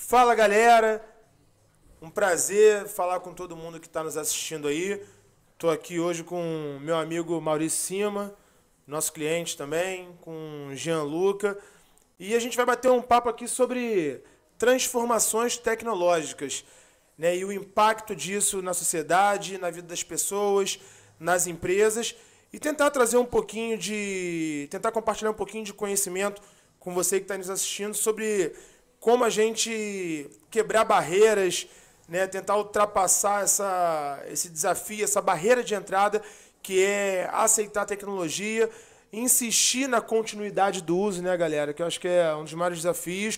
Fala, galera, um prazer falar com todo mundo que está nos assistindo aí. Estou aqui hoje com meu amigo Maurício Cima, nosso cliente também, com Gianluca. E a gente vai bater um papo aqui sobre transformações tecnológicas, né, e o impacto disso na sociedade, na vida das pessoas, nas empresas, e tentar trazer tentar compartilhar um pouquinho de conhecimento com você que está nos assistindo sobre como a gente quebrar barreiras, né, tentar ultrapassar esse desafio, essa barreira de entrada que é aceitar a tecnologia, insistir na continuidade do uso, né, galera, que eu acho que é um dos maiores desafios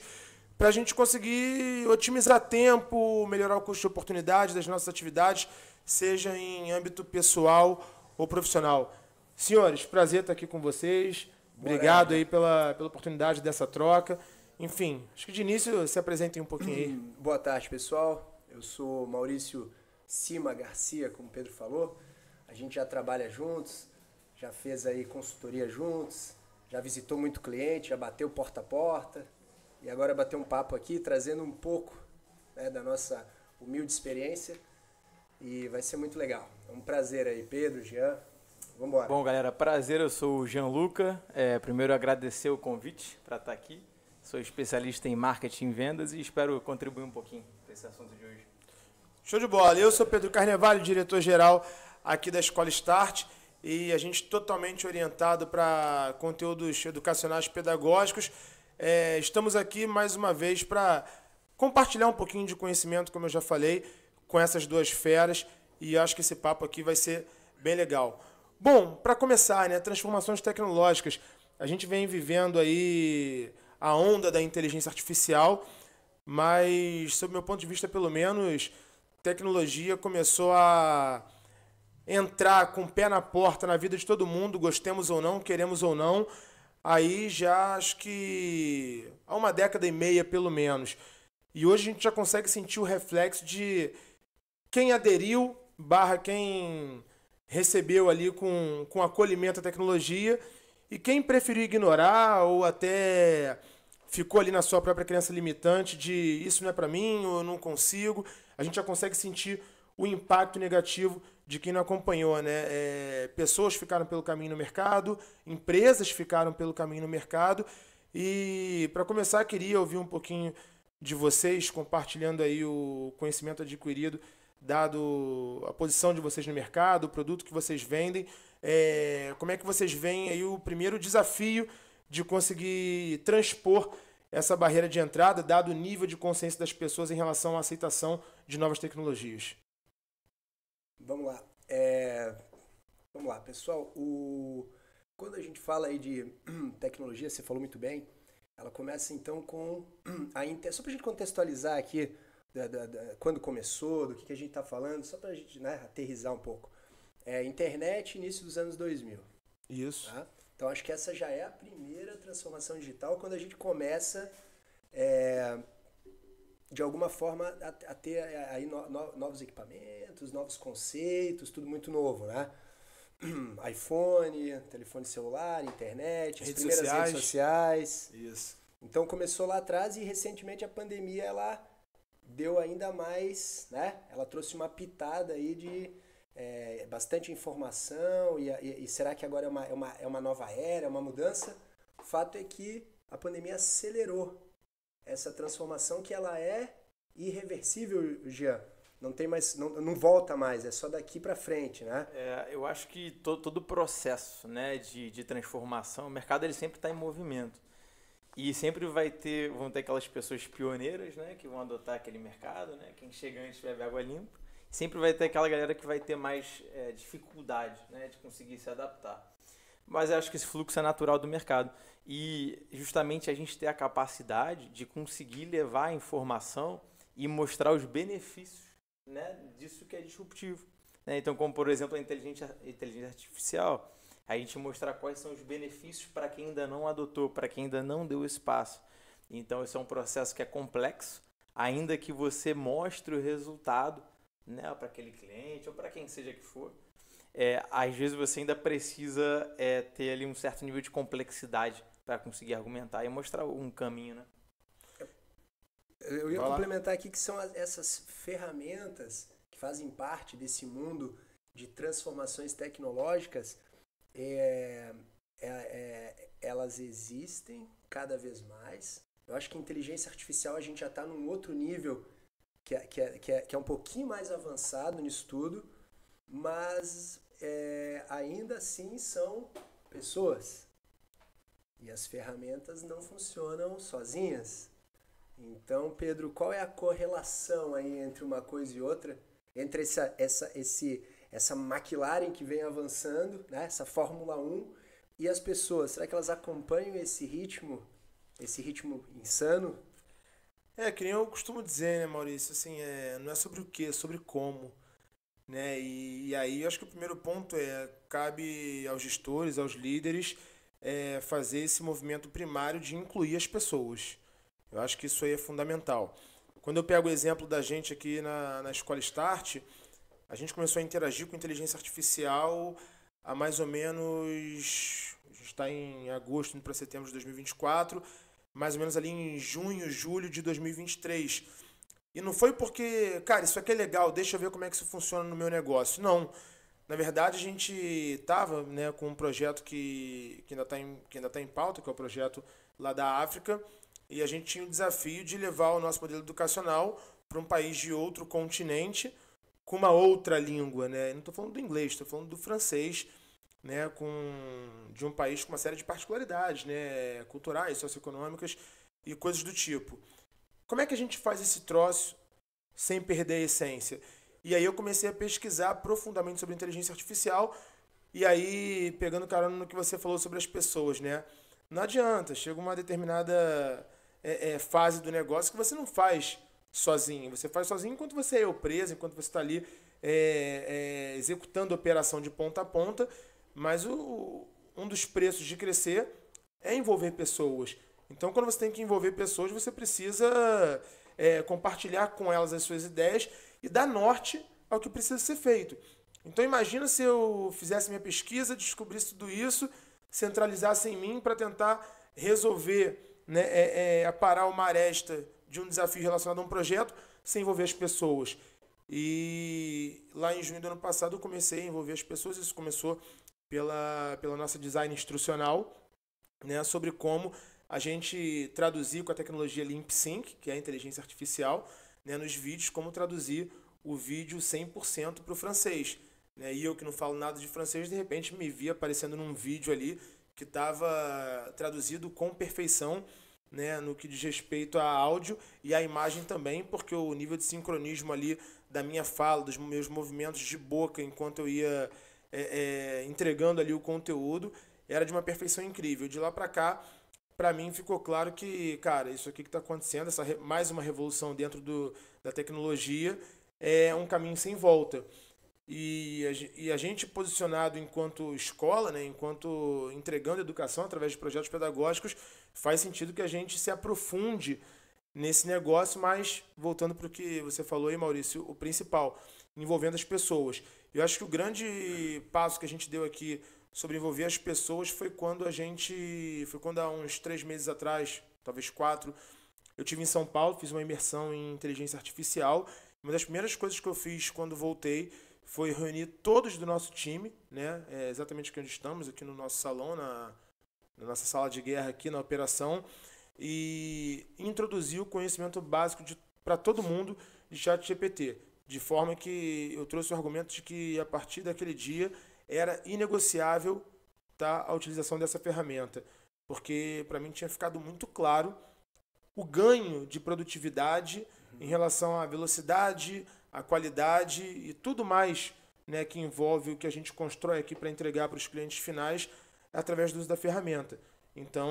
para a gente conseguir otimizar tempo, melhorar o custo de oportunidade das nossas atividades, seja em âmbito pessoal ou profissional. Senhores, prazer estar aqui com vocês. Obrigado aí pela oportunidade dessa troca. Enfim, acho que de início se apresentem um pouquinho aí. Boa tarde, pessoal. Eu sou Maurício Cima Garcia, como o Pedro falou. A gente já trabalha juntos, já fez aí consultoria juntos, já visitou muito cliente, já bateu porta a porta. E agora bater um papo aqui, trazendo um pouco, né, da nossa humilde experiência. E vai ser muito legal. É um prazer aí, Pedro, Jean. Vamos embora. Bom, galera, prazer. Eu sou o Gianluca. Primeiro agradecer o convite para estar aqui. Sou especialista em marketing e vendas e espero contribuir um pouquinho para esse assunto de hoje. Show de bola. Eu sou Pedro Carnevale, diretor-geral aqui da Escola Start, e a gente totalmente orientado para conteúdos educacionais pedagógicos. Estamos aqui mais uma vez para compartilhar um pouquinho de conhecimento, como eu já falei, com essas duas feras, e acho que esse papo aqui vai ser bem legal. Bom, para começar, né, transformações tecnológicas. A gente vem vivendo aí a onda da inteligência artificial, mas, sob meu ponto de vista, pelo menos, tecnologia começou a entrar com o pé na porta na vida de todo mundo, gostemos ou não, queremos ou não, aí já acho que há uma década e meia, pelo menos. E hoje a gente já consegue sentir o reflexo de quem aderiu / quem recebeu ali com acolhimento a tecnologia e quem preferiu ignorar ou até ficou ali na sua própria crença limitante de isso não é para mim ou eu não consigo. A gente já consegue sentir o impacto negativo de quem não acompanhou, né? Pessoas ficaram pelo caminho no mercado, empresas ficaram pelo caminho no mercado. E, para começar, queria ouvir um pouquinho de vocês, compartilhando aí o conhecimento adquirido, dado a posição de vocês no mercado, o produto que vocês vendem. Como é que vocês veem aí o primeiro desafio de conseguir transpor essa barreira de entrada, dado o nível de consciência das pessoas em relação à aceitação de novas tecnologias? Vamos lá. Vamos lá, pessoal. Quando a gente fala aí de tecnologia, você falou muito bem, ela começa então com só para a gente contextualizar aqui quando começou, do que a gente está falando, só para a gente, né, aterrizar um pouco. Internet, início dos anos 2000. Isso. Tá? Então, acho que essa já é a primeira transformação digital, quando a gente começa, de alguma forma, a ter aí novos equipamentos, novos conceitos, tudo muito novo, né? iPhone, telefone celular, internet, as primeiras redes sociais. Isso. Então, começou lá atrás e, recentemente, a pandemia, ela deu ainda mais, né? Ela trouxe uma pitada aí de bastante informação e será que agora é uma nova era, é uma mudança? O fato é que a pandemia acelerou essa transformação, que ela é irreversível, Jean. Não tem mais, não volta mais, é só daqui para frente, né? Eu acho que todo o processo, né, de transformação, o mercado ele sempre está em movimento. E sempre vão ter aquelas pessoas pioneiras, né, que vão adotar aquele mercado, né? Quem chega antes bebe água limpa. Sempre vai ter aquela galera que vai ter mais dificuldade, né, de conseguir se adaptar. Mas eu acho que esse fluxo é natural do mercado. E justamente a gente ter a capacidade de conseguir levar a informação e mostrar os benefícios, né, disso que é disruptivo. Né? Então, como por exemplo a inteligência artificial, a gente mostrar quais são os benefícios para quem ainda não adotou, para quem ainda não deu espaço. Então, esse é um processo que é complexo, ainda que você mostre o resultado, né, para aquele cliente ou para quem seja que for. Às vezes você ainda precisa ter ali um certo nível de complexidade para conseguir argumentar e mostrar um caminho, né? Eu ia Vai lá. complementar aqui que são essas ferramentas que fazem parte desse mundo de transformações tecnológicas, elas existem cada vez mais. Eu acho que a inteligência artificial a gente já está num outro nível que é um pouquinho mais avançado nisso tudo, mas ainda assim são pessoas. E as ferramentas não funcionam sozinhas. Então, Pedro, qual é a correlação aí entre uma coisa e outra? Entre essa McLaren que vem avançando, né? Essa Fórmula 1, e as pessoas? Será que elas acompanham esse ritmo insano? Que nem eu costumo dizer, né, Maurício, assim, não é sobre o que, é sobre como, né? E aí eu acho que o primeiro ponto cabe aos gestores, aos líderes, fazer esse movimento primário de incluir as pessoas. Eu acho que isso aí é fundamental. Quando eu pego o exemplo da gente aqui na Escola Start, a gente começou a interagir com inteligência artificial há mais ou menos, a gente está em agosto, indo para setembro de 2024, mais ou menos ali em junho, julho de 2023. E não foi porque, cara, isso aqui é legal, deixa eu ver como é que isso funciona no meu negócio. Não. Na verdade, a gente estava, né, com um projeto que ainda tá em pauta, que é o projeto lá da África, e a gente tinha o desafio de levar o nosso modelo educacional para um país de outro continente com uma outra língua, né? Não estou falando do inglês, estou falando do francês, né, de um país com uma série de particularidades, né, culturais, socioeconômicas e coisas do tipo. Como é que a gente faz esse troço sem perder a essência? E aí eu comecei a pesquisar profundamente sobre inteligência artificial, e aí, pegando carona no que você falou sobre as pessoas, né? Não adianta, chega uma determinada fase do negócio que você não faz sozinho. Você faz sozinho enquanto você é preso, enquanto você está ali executando a operação de ponta a ponta, mas um dos preços de crescer é envolver pessoas. Então, quando você tem que envolver pessoas, você precisa compartilhar com elas as suas ideias e dar norte ao que precisa ser feito. Então, imagina se eu fizesse minha pesquisa, descobrisse tudo isso, centralizasse em mim para tentar resolver, né, aparar uma aresta de um desafio relacionado a um projeto sem envolver as pessoas. E lá em junho do ano passado eu comecei a envolver as pessoas. Isso começou pela nossa design instrucional, né, sobre como a gente traduzir com a tecnologia LimpSync, que é a inteligência artificial, né, nos vídeos, como traduzir o vídeo 100% para o francês. Né? E eu que não falo nada de francês, de repente me vi aparecendo num vídeo ali que estava traduzido com perfeição, né, no que diz respeito a áudio e a imagem também, porque o nível de sincronismo ali da minha fala, dos meus movimentos de boca enquanto eu ia entregando ali o conteúdo, era de uma perfeição incrível. De lá para cá, para mim ficou claro que, cara, isso aqui que está acontecendo, mais uma revolução dentro da tecnologia, é um caminho sem volta. E a gente posicionado enquanto escola, né, enquanto entregando educação através de projetos pedagógicos, faz sentido que a gente se aprofunde nesse negócio, mas voltando para o que você falou aí, Maurício, o principal, envolvendo as pessoas. Eu acho que o grande passo que a gente deu aqui sobre envolver as pessoas foi quando há uns 3 meses atrás, talvez 4, eu estive em São Paulo, fiz uma imersão em inteligência artificial. Uma das primeiras coisas que eu fiz quando voltei foi reunir todos do nosso time, né? Exatamente aqui onde estamos, aqui no nosso salão, na nossa sala de guerra aqui na operação, e introduzir o conhecimento básico para todo mundo de ChatGPT, de forma que eu trouxe o argumento de que a partir daquele dia era inegociável, tá, a utilização dessa ferramenta, porque para mim tinha ficado muito claro o ganho de produtividade em relação à velocidade, à qualidade e tudo mais, né, que envolve o que a gente constrói aqui para entregar para os clientes finais através do uso da ferramenta. Então,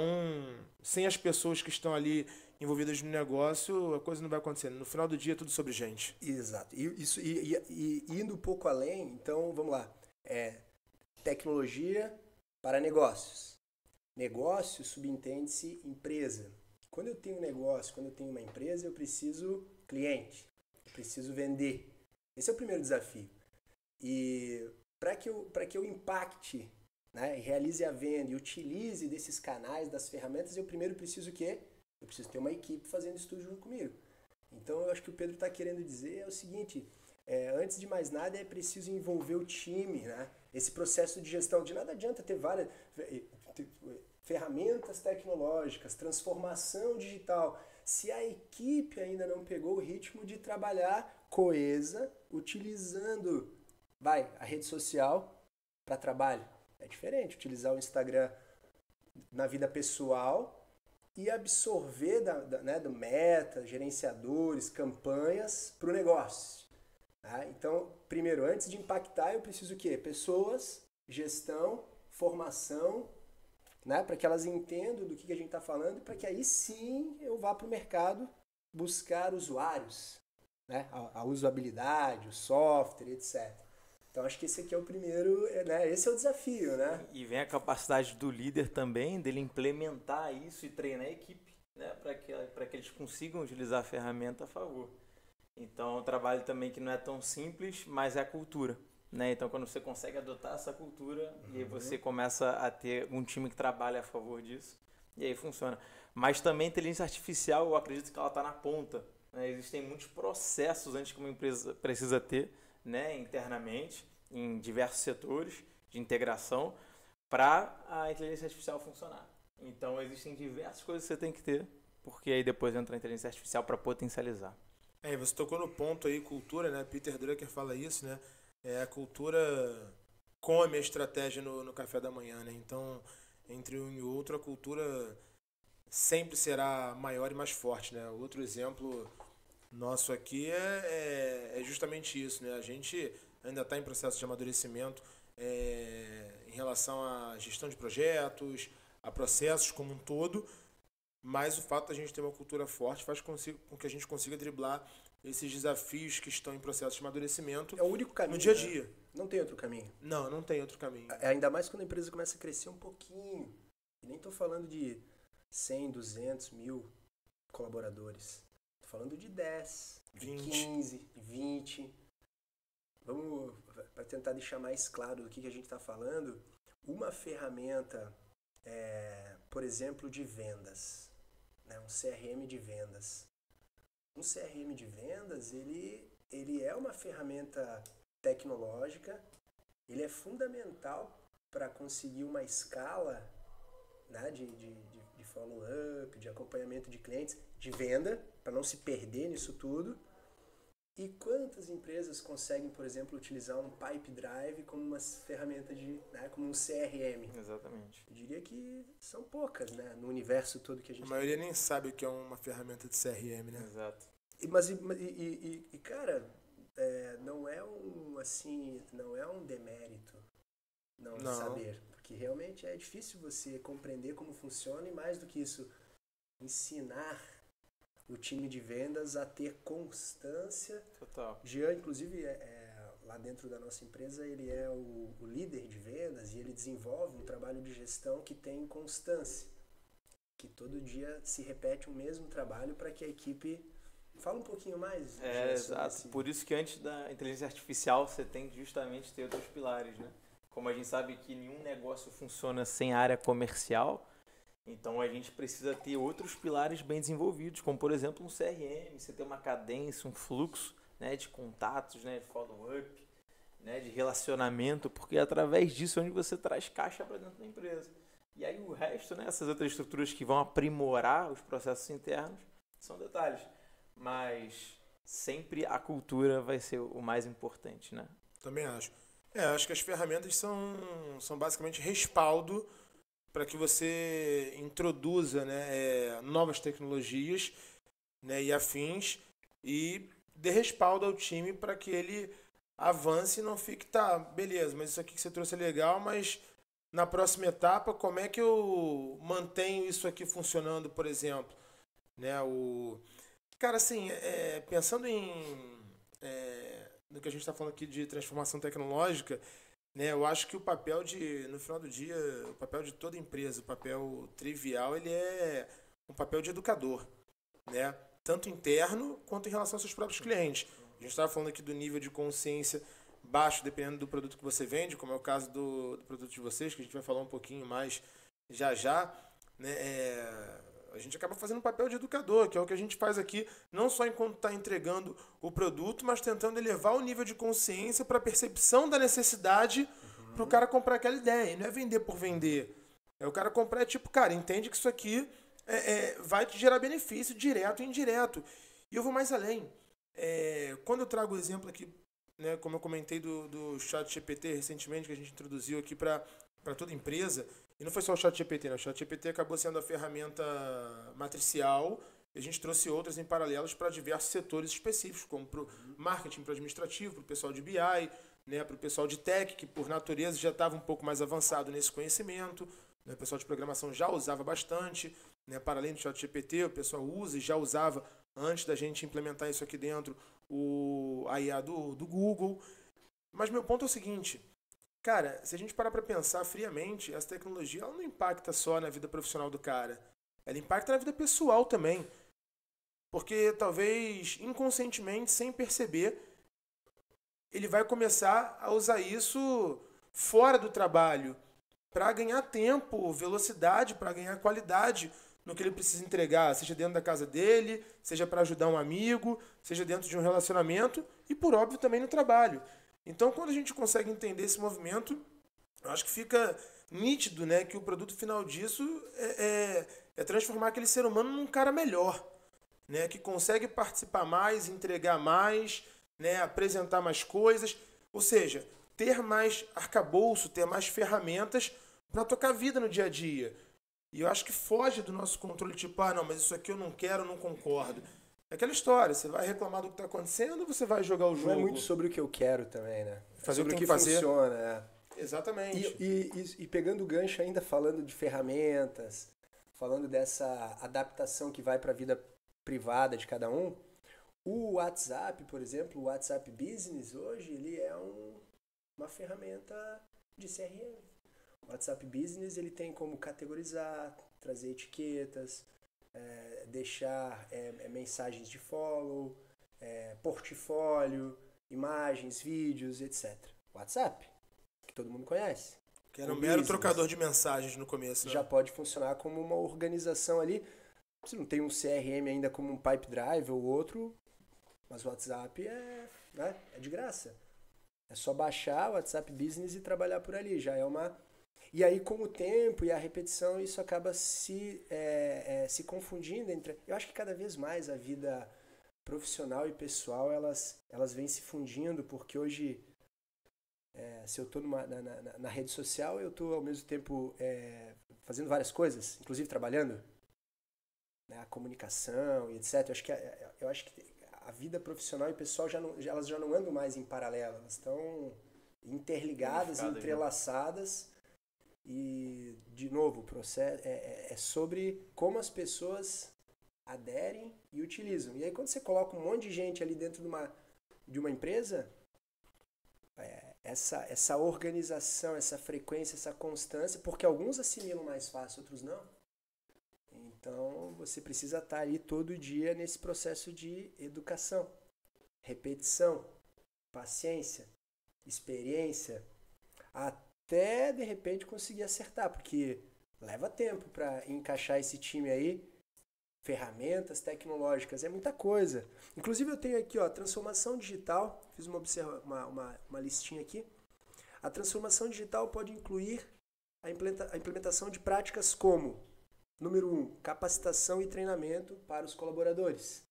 sem as pessoas que estão ali envolvidas no negócio, a coisa não vai acontecendo. No final do dia é tudo sobre gente. Exato. E indo um pouco além, então, vamos lá. Tecnologia para negócios. Negócio subentende-se empresa. Quando eu tenho um negócio, quando eu tenho uma empresa, eu preciso cliente, eu preciso vender. Esse é o primeiro desafio. E para que eu impacte, né, realize a venda e utilize desses canais, das ferramentas, eu primeiro preciso o quê? Eu preciso ter uma equipe fazendo estudo junto comigo. acho que o Pedro está querendo dizer é o seguinte, antes de mais nada é preciso envolver o time, né? Esse processo de gestão, de nada adianta ter várias ferramentas tecnológicas, transformação digital, se a equipe ainda não pegou o ritmo de trabalhar coesa, utilizando, a rede social para trabalho. É diferente utilizar o Instagram na vida pessoal e absorver do meta, gerenciadores, campanhas para o negócio. Tá? Então, primeiro, antes de impactar, eu preciso o quê? Pessoas, gestão, formação, né? Para que elas entendam do que a gente está falando, para que aí sim eu vá para o mercado buscar usuários, né? A usabilidade, o software, etc. Então acho que esse aqui é o primeiro, né? Esse é o desafio, né? E vem a capacidade do líder também, dele implementar isso e treinar a equipe, né? Para que eles consigam utilizar a ferramenta a favor. Então, é um trabalho também que não é tão simples, mas é a cultura, né? Então, quando você consegue adotar essa cultura, e aí você começa a ter um time que trabalha a favor disso, e aí funciona. Mas também a inteligência artificial, eu acredito que ela está na ponta, né? Existem muitos processos antes que uma empresa precisa ter, né, internamente, em diversos setores de integração, para a inteligência artificial funcionar. Então, existem diversas coisas que você tem que ter, porque aí depois entra a inteligência artificial para potencializar. Você tocou no ponto aí, cultura, né? Peter Drucker fala isso, né? A cultura come a estratégia no café da manhã, né? Então, entre um e outro, a cultura sempre será maior e mais forte, né? Outro exemplo nosso aqui é justamente isso, né? A gente ainda está em processo de amadurecimento em relação à gestão de projetos, a processos como um todo, mas o fato de a gente ter uma cultura forte faz com que a gente consiga driblar esses desafios que estão em processo de amadurecimento. É o único caminho, no dia a dia. Né? Não tem outro caminho. Não tem outro caminho. Ainda mais quando a empresa começa a crescer um pouquinho. E nem estou falando de 100, 200, 1000 colaboradores. Estou falando de 10, de 15, de 20. Vamos, para tentar deixar mais claro do que a gente está falando, uma ferramenta, por exemplo, de vendas, né? Um CRM de vendas. Um CRM de vendas, ele é uma ferramenta tecnológica, ele é fundamental para conseguir uma escala, né, de follow-up, de acompanhamento de clientes, de venda, para não se perder nisso tudo. E quantas empresas conseguem, por exemplo, utilizar um Pipe Drive como uma ferramenta como um CRM? Exatamente. Eu diria que são poucas, né? No universo todo que a gente... A maioria nem sabe o que é uma ferramenta de CRM, né? Exato. Mas cara, não é um demérito não saber. Porque realmente é difícil você compreender como funciona e, mais do que isso, ensinar o time de vendas a ter constância. Total. Jean, inclusive, lá dentro da nossa empresa, ele é o líder de vendas e ele desenvolve um trabalho de gestão que tem constância, que todo dia se repete o mesmo trabalho para que a equipe... Fala um pouquinho mais. Exato. Por isso que antes da inteligência artificial você tem que justamente ter outros pilares, né? Como a gente sabe que nenhum negócio funciona sem área comercial, então a gente precisa ter outros pilares bem desenvolvidos, como por exemplo um CRM, você ter uma cadência, um fluxo, né, de contatos, né, de follow-up, né, de relacionamento, porque é através disso onde você traz caixa para dentro da empresa. E aí o resto, né, essas outras estruturas que vão aprimorar os processos internos, são detalhes. Mas sempre a cultura vai ser o mais importante, né? Também acho. Acho que as ferramentas são basicamente respaldo para que você introduza, né, novas tecnologias, né, e afins e dê respaldo ao time para que ele avance e não fique, beleza, mas isso aqui que você trouxe é legal, mas na próxima etapa, como é que eu mantenho isso aqui funcionando, por exemplo? Né, Cara, assim, pensando no que a gente está falando aqui de transformação tecnológica, né, eu acho que no final do dia, o papel de toda empresa, o papel trivial, ele é um papel de educador, né? Tanto interno quanto em relação aos seus próprios clientes. A gente estava falando aqui do nível de consciência baixo, dependendo do produto que você vende, como é o caso do produto de vocês, que a gente vai falar um pouquinho mais já, né? a gente acaba fazendo um papel de educador, que é o que a gente faz aqui, não só enquanto está entregando o produto, mas tentando elevar o nível de consciência para a percepção da necessidade para o cara comprar aquela ideia. E não é vender por vender. É o cara comprar, tipo, cara, entende que isso aqui vai te gerar benefício direto e indireto. E eu vou mais além. Quando eu trago o exemplo aqui, né, como eu comentei do ChatGPT recentemente, que a gente introduziu aqui para toda empresa, e não foi só o ChatGPT, né? O ChatGPT acabou sendo a ferramenta matricial, e a gente trouxe outras em paralelos para diversos setores específicos, como para o marketing, para o administrativo, para o pessoal de BI, né, para o pessoal de tech, que por natureza já estava um pouco mais avançado nesse conhecimento, né, o pessoal de programação já usava bastante, né, para além do ChatGPT, o pessoal usa e já usava, antes da gente implementar isso aqui dentro, a IA do Google. Mas meu ponto é o seguinte, cara, se a gente parar para pensar friamente, essa tecnologia ela não impacta só na vida profissional do cara, ela impacta na vida pessoal também. Porque talvez inconscientemente, sem perceber, ele vai começar a usar isso fora do trabalho para ganhar tempo, velocidade, para ganhar qualidade no que ele precisa entregar, seja dentro da casa dele, seja para ajudar um amigo, seja dentro de um relacionamento e, por óbvio, também no trabalho. Então, quando a gente consegue entender esse movimento, eu acho que fica nítido, né, que o produto final disso é transformar aquele ser humano num cara melhor, né, que consegue participar mais, entregar mais, né, apresentar mais coisas, ou seja, ter mais arcabouço, ter mais ferramentas para tocar a vida no dia a dia. E eu acho que foge do nosso controle, tipo, não, mas isso aqui eu não quero, não concordo. É aquela história, você vai reclamar do que está acontecendo ou você vai jogar o jogo? Não é muito sobre o que eu quero também, né? Fazer sobre o que funciona, né? Exatamente. E pegando o gancho ainda, falando de ferramentas, falando dessa adaptação que vai para a vida privada de cada um, o WhatsApp, por exemplo, o WhatsApp Business hoje, ele é uma ferramenta de CRM. O WhatsApp Business ele tem como categorizar, trazer etiquetas, deixar mensagens de follow, portfólio, imagens, vídeos, etc. WhatsApp, que todo mundo conhece. Que era um mero trocador de mensagens no começo. Já pode funcionar como uma organização ali. Você não tem um CRM ainda como um Pipe Drive ou outro, mas o WhatsApp né, é de graça. É só baixar o WhatsApp Business e trabalhar por ali. Já é uma... E aí, com o tempo e a repetição, isso acaba se confundindo entre... Eu acho que cada vez mais a vida profissional e pessoal, elas vêm se fundindo, porque hoje, se eu estou na rede social, eu estou ao mesmo tempo fazendo várias coisas, inclusive trabalhando, né, a comunicação e etc. Eu acho que a vida profissional e pessoal elas já não andam mais em paralelo, elas estão interligadas, entrelaçadas. E, de novo, o processo é sobre como as pessoas aderem e utilizam. E aí, quando você coloca um monte de gente ali dentro de uma empresa, essa organização, essa frequência, essa constância, porque alguns assimilam mais fácil, outros não. Então, você precisa estar ali todo dia nesse processo de educação, repetição, paciência, experiência, até de repente conseguir acertar, porque leva tempo para encaixar esse time aí, ferramentas tecnológicas, é muita coisa. Inclusive eu tenho aqui, transformação digital, fiz uma listinha aqui. A transformação digital pode incluir a implementação de práticas como, número 1, capacitação e treinamento para os colaboradores.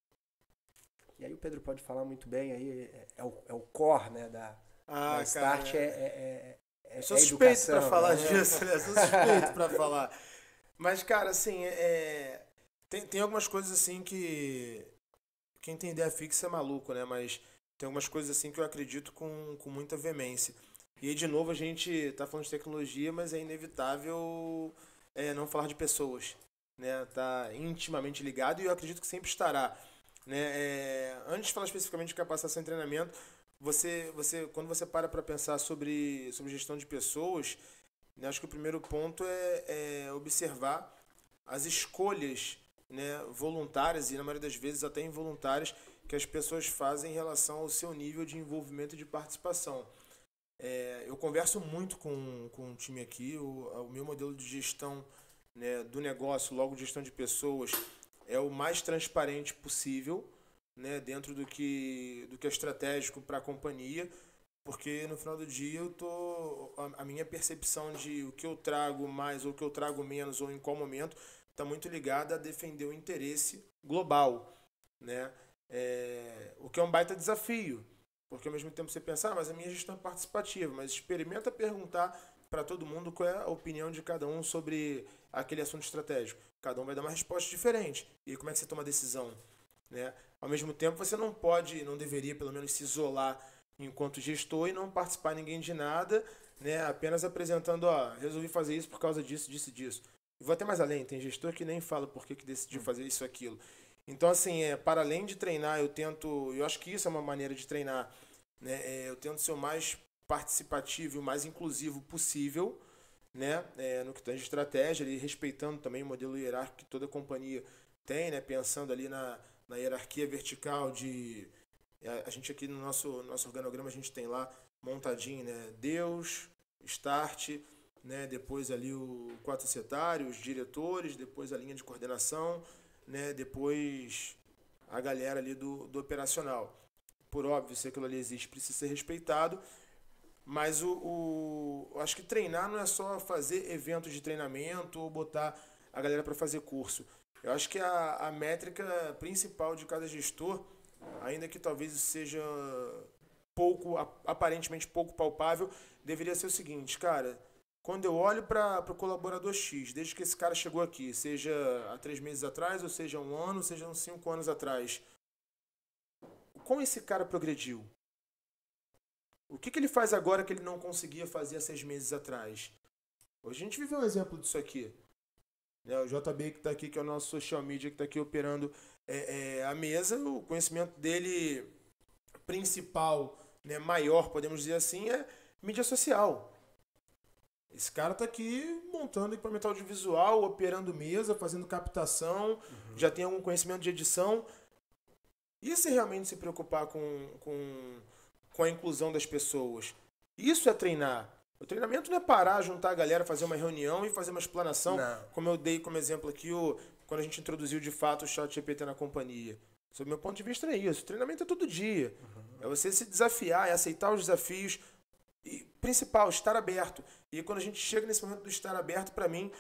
E aí o Pedro pode falar muito bem, aí é o core, né, da Start, cara, eu sou suspeito para falar disso, né? Sou suspeito para falar. Mas, cara, assim, tem algumas coisas assim que quem tem ideia fixa é maluco, né? Mas tem algumas coisas assim que eu acredito com muita veemência. E aí, de novo, a gente tá falando de tecnologia, mas é inevitável não falar de pessoas, né? Tá intimamente ligado e eu acredito que sempre estará, né? Antes de falar especificamente de capacitação e treinamento, quando você para pensar sobre gestão de pessoas, né, acho que o primeiro ponto é observar as escolhas, né, voluntárias e, na maioria das vezes, até involuntárias, que as pessoas fazem em relação ao seu nível de envolvimento e de participação. Eu converso muito com o time aqui, o meu modelo de gestão né, do negócio, logo gestão de pessoas, é o mais transparente possível, né, dentro do que é estratégico para a companhia, porque no final do dia a minha percepção de o que eu trago mais ou o que eu trago menos ou em qual momento está muito ligada a defender o interesse global, né? O que é um baita desafio, porque ao mesmo tempo você pensa, mas a minha gestão é participativa, mas experimenta perguntar para todo mundo qual é a opinião de cada um sobre aquele assunto estratégico. Cada um vai dar uma resposta diferente. E como é que você toma a decisão? Né? Ao mesmo tempo, você não pode, não deveria pelo menos se isolar enquanto gestor e não participar ninguém de nada, né? Apenas apresentando, resolvi fazer isso por causa disso, disso e disso. E vou até mais além, tem gestor que nem fala por que decidiu fazer isso ou aquilo. Então, assim, para além de treinar, eu acho que isso é uma maneira de treinar, né? Eu tento ser o mais participativo e o mais inclusivo possível, né? No que tange estratégia, ali, respeitando também o modelo hierárquico que toda companhia tem, né? Pensando ali na hierarquia vertical de... A gente aqui no nosso organograma, a gente tem lá montadinho, né? Deus, Start, né? Depois ali o quatro setário, os diretores, depois a linha de coordenação, né? Depois a galera ali do operacional. Por óbvio, se aquilo ali existe, precisa ser respeitado, mas acho que treinar não é só fazer eventos de treinamento ou botar a galera para fazer curso. Eu acho que a métrica principal de cada gestor, ainda que talvez seja aparentemente pouco palpável, deveria ser o seguinte, cara, quando eu olho para o colaborador X, desde que esse cara chegou aqui, seja há 3 meses atrás, ou seja um ano, seja uns 5 anos atrás, como esse cara progrediu? O que ele faz agora que ele não conseguia fazer há 6 meses atrás? Hoje a gente viveu um exemplo disso aqui. O JB que está aqui, que é o nosso social media, que está aqui operando a mesa, o conhecimento dele principal, né, maior, podemos dizer assim, é mídia social. Esse cara está aqui montando equipamento audiovisual, operando mesa, fazendo captação, já tem algum conhecimento de edição. E se realmente se preocupar com a inclusão das pessoas? Isso é treinar. O treinamento não é parar, juntar a galera, fazer uma reunião e fazer uma explanação, como eu dei como exemplo aqui, quando a gente introduziu de fato o ChatGPT na companhia. Sob meu ponto de vista é isso. O treinamento é todo dia. É você se desafiar, é aceitar os desafios. E, principal, estar aberto. E quando a gente chega nesse momento do estar aberto, para mim,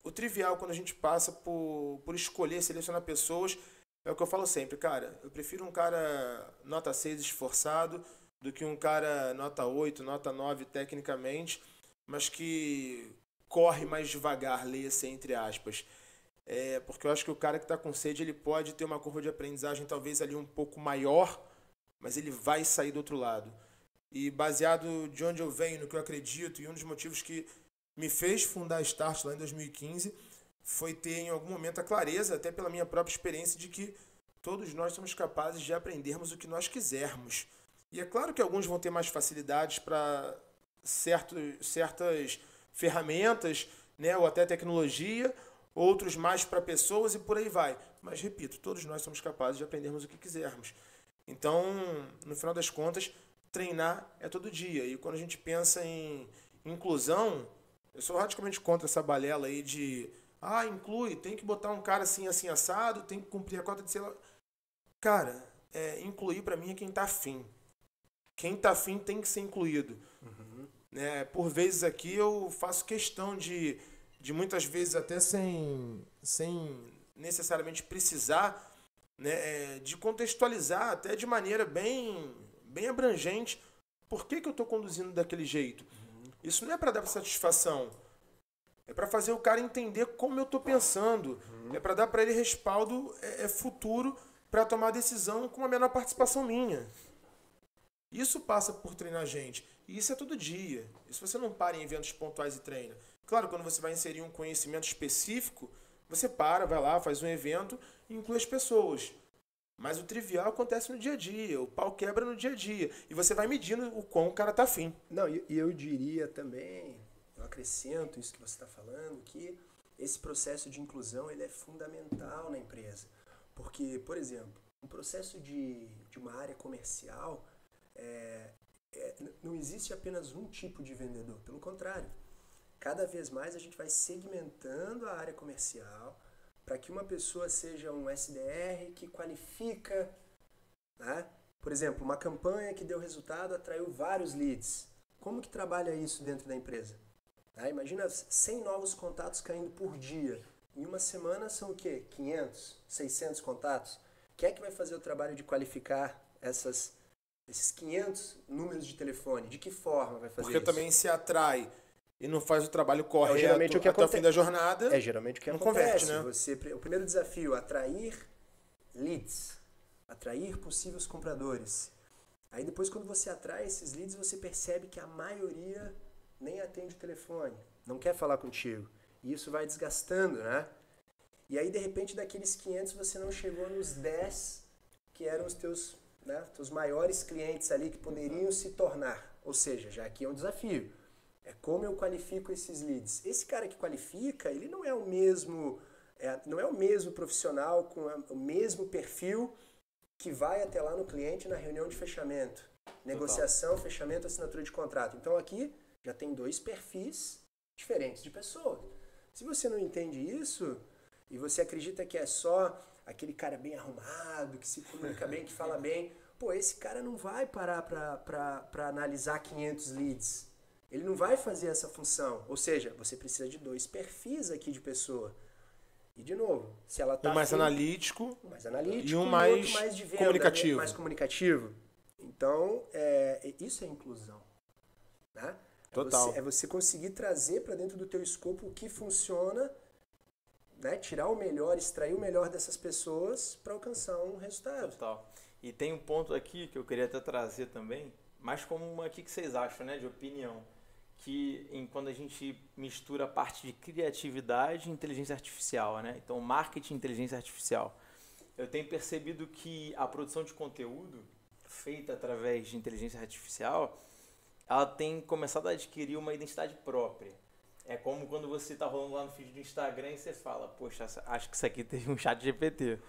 o trivial quando a gente passa por escolher, selecionar pessoas, é o que eu falo sempre, cara, eu prefiro um cara nota 6 esforçado do que um cara nota 8, nota 9 tecnicamente, mas que corre mais devagar, leia-se entre aspas. Porque eu acho que o cara que está com sede, ele pode ter uma curva de aprendizagem talvez ali um pouco maior, mas ele vai sair do outro lado. E baseado de onde eu venho, no que eu acredito, e um dos motivos que me fez fundar a Start lá em 2015, foi ter em algum momento a clareza, até pela minha própria experiência, de que todos nós somos capazes de aprendermos o que nós quisermos. E é claro que alguns vão ter mais facilidades para certas ferramentas, né, ou até tecnologia, outros mais para pessoas e por aí vai. Mas, repito, todos nós somos capazes de aprendermos o que quisermos. Então, no final das contas, treinar é todo dia. E quando a gente pensa em inclusão, eu sou radicalmente contra essa balela aí de inclui, tem que botar um cara assim, assim, assado, tem que cumprir a cota de sei lá. Cara, incluir pra mim é quem tá afim. Quem tá afim tem que ser incluído. Né? Por vezes aqui eu faço questão de muitas vezes até sem necessariamente precisar, né, de contextualizar até de maneira bem abrangente por que eu estou conduzindo daquele jeito. Isso não é para dar satisfação. É para fazer o cara entender como eu estou pensando. É para dar para ele respaldo futuro para tomar decisão com a menor participação minha. Isso passa por treinar a gente. E isso é todo dia. Isso você não para em eventos pontuais e treina. Claro, quando você vai inserir um conhecimento específico, você vai lá, faz um evento e inclui as pessoas. Mas o trivial acontece no dia a dia. O pau quebra no dia a dia. E você vai medindo o quão o cara tá afim. Não, e eu diria também, eu acrescento isso que você está falando, que esse processo de inclusão ele é fundamental na empresa. Porque, por exemplo, um processo de uma área comercial, não existe apenas um tipo de vendedor. Pelo contrário, Cada vez mais a gente vai segmentando a área comercial para que uma pessoa seja um SDR que qualifica, né? Por exemplo, uma campanha que deu resultado atraiu vários leads. Como que trabalha isso dentro da empresa? Tá? Imagina 100 novos contatos caindo por dia. Em uma semana são o quê? 500, 600 contatos? Quem é que vai fazer o trabalho de qualificar esses 500 números de telefone? De que forma vai fazer Porque isso? também se atrai e não faz o trabalho correto geralmente o que até o fim da jornada. Geralmente o que não acontece. converte, né? O primeiro desafio, atrair leads. Atrair possíveis compradores. Aí depois, quando você atrai esses leads, você percebe que a maioria nem atende o telefone, não quer falar contigo. E isso vai desgastando, né? E aí, de repente, daqueles 500, você não chegou nos 10 que eram os teus, né, teus maiores clientes ali que poderiam se tornar. Ou seja, já aqui é um desafio. É como eu qualifico esses leads. Esse cara que qualifica, ele não é o mesmo, não é o mesmo profissional com o mesmo perfil que vai até lá no cliente na reunião de fechamento. Negociação, fechamento, assinatura de contrato. Então aqui já tem 2 perfis diferentes de pessoa. Se você não entende isso e você acredita que é só aquele cara bem arrumado, que se comunica bem, que fala bem, pô, esse cara não vai parar para analisar 500 leads. Ele não vai fazer essa função. Ou seja, você precisa de 2 perfis aqui de pessoa. E de novo, se ela tá Um mais analítico e um outro mais de venda, comunicativo. Mais comunicativo. Então, isso é inclusão. Né? Total. É você conseguir trazer para dentro do teu escopo o que funciona, né? Tirar o melhor, extrair o melhor dessas pessoas para alcançar um resultado. Total. E tem um ponto aqui que eu queria até trazer também, mas como uma aqui que vocês acham, né, de opinião, que quando a gente mistura a parte de criatividade e inteligência artificial, né? Então, marketing e inteligência artificial. Eu tenho percebido que a produção de conteúdo feita através de inteligência artificial, ela tem começado a adquirir uma identidade própria. É como quando você está rolando lá no feed do Instagram e você fala, poxa, acho que isso aqui teve um chat GPT.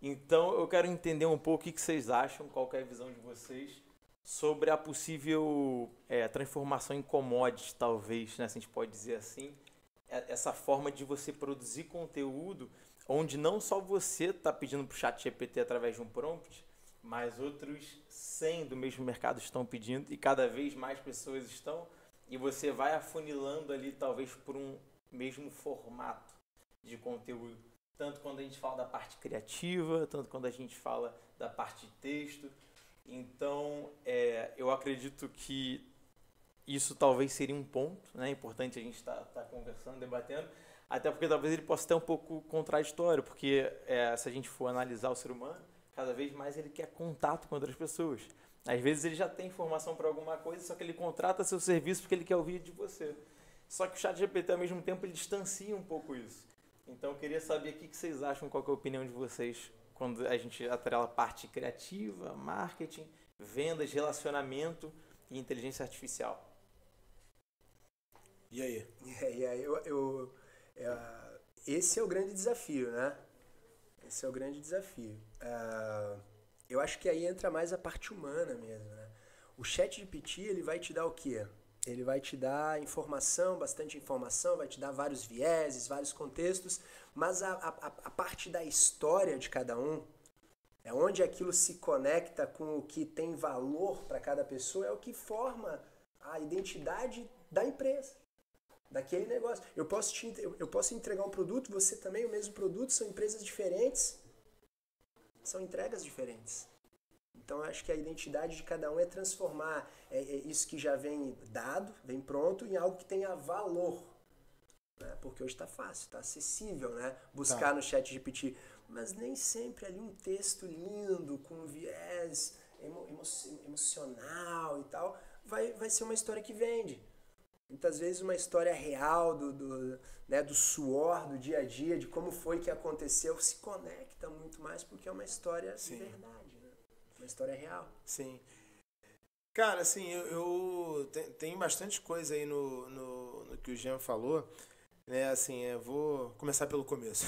Então, eu quero entender um pouco o que vocês acham, qual que é a visão de vocês sobre a possível transformação em commodity, talvez, né, se a gente pode dizer assim, essa forma de você produzir conteúdo onde não só você está pedindo para o chat GPT através de um prompt, mas outros 100 do mesmo mercado estão pedindo e cada vez mais pessoas estão, e você vai afunilando ali talvez por um mesmo formato de conteúdo, tanto quando a gente fala da parte criativa, tanto quando a gente fala da parte de texto. Então, eu acredito que isso talvez seria um ponto, né, importante a gente estar conversando, debatendo, até porque talvez ele possa ser um pouco contraditório, porque se a gente for analisar o ser humano, cada vez mais ele quer contato com outras pessoas. Às vezes ele já tem informação para alguma coisa, só que ele contrata seu serviço porque ele quer ouvir de você. Só que o ChatGPT, ao mesmo tempo, ele distancia um pouco isso. Então, eu queria saber o que vocês acham, qual que é a opinião de vocês quando a gente atrela a parte criativa, marketing, vendas, relacionamento e inteligência artificial. E aí? Esse é o grande desafio, né? Esse é o grande desafio. Eu acho que aí entra mais a parte humana mesmo, né? O ChatGPT, ele vai te dar o quê? Ele vai te dar informação, bastante informação, vai te dar vários vieses, vários contextos, mas a parte da história de cada um, é onde aquilo se conecta com o que tem valor para cada pessoa, é o que forma a identidade da empresa, daquele negócio. Eu posso entregar um produto, você também, o mesmo produto, são empresas diferentes, são entregas diferentes. Então, eu acho que a identidade de cada um é transformar isso que já vem dado, vem pronto, em algo que tenha valor. Né? Porque hoje está fácil, está acessível, né? Buscar no ChatGPT. Mas nem sempre ali um texto lindo, com viés emocional e tal, vai ser uma história que vende. Muitas vezes uma história real do suor, do dia a dia, de como foi que aconteceu, se conecta muito mais porque é uma história de verdade, né? Uma história real. Sim. Cara, assim, eu tenho bastante coisa aí no que o Jean falou, né? Assim, eu vou começar pelo começo.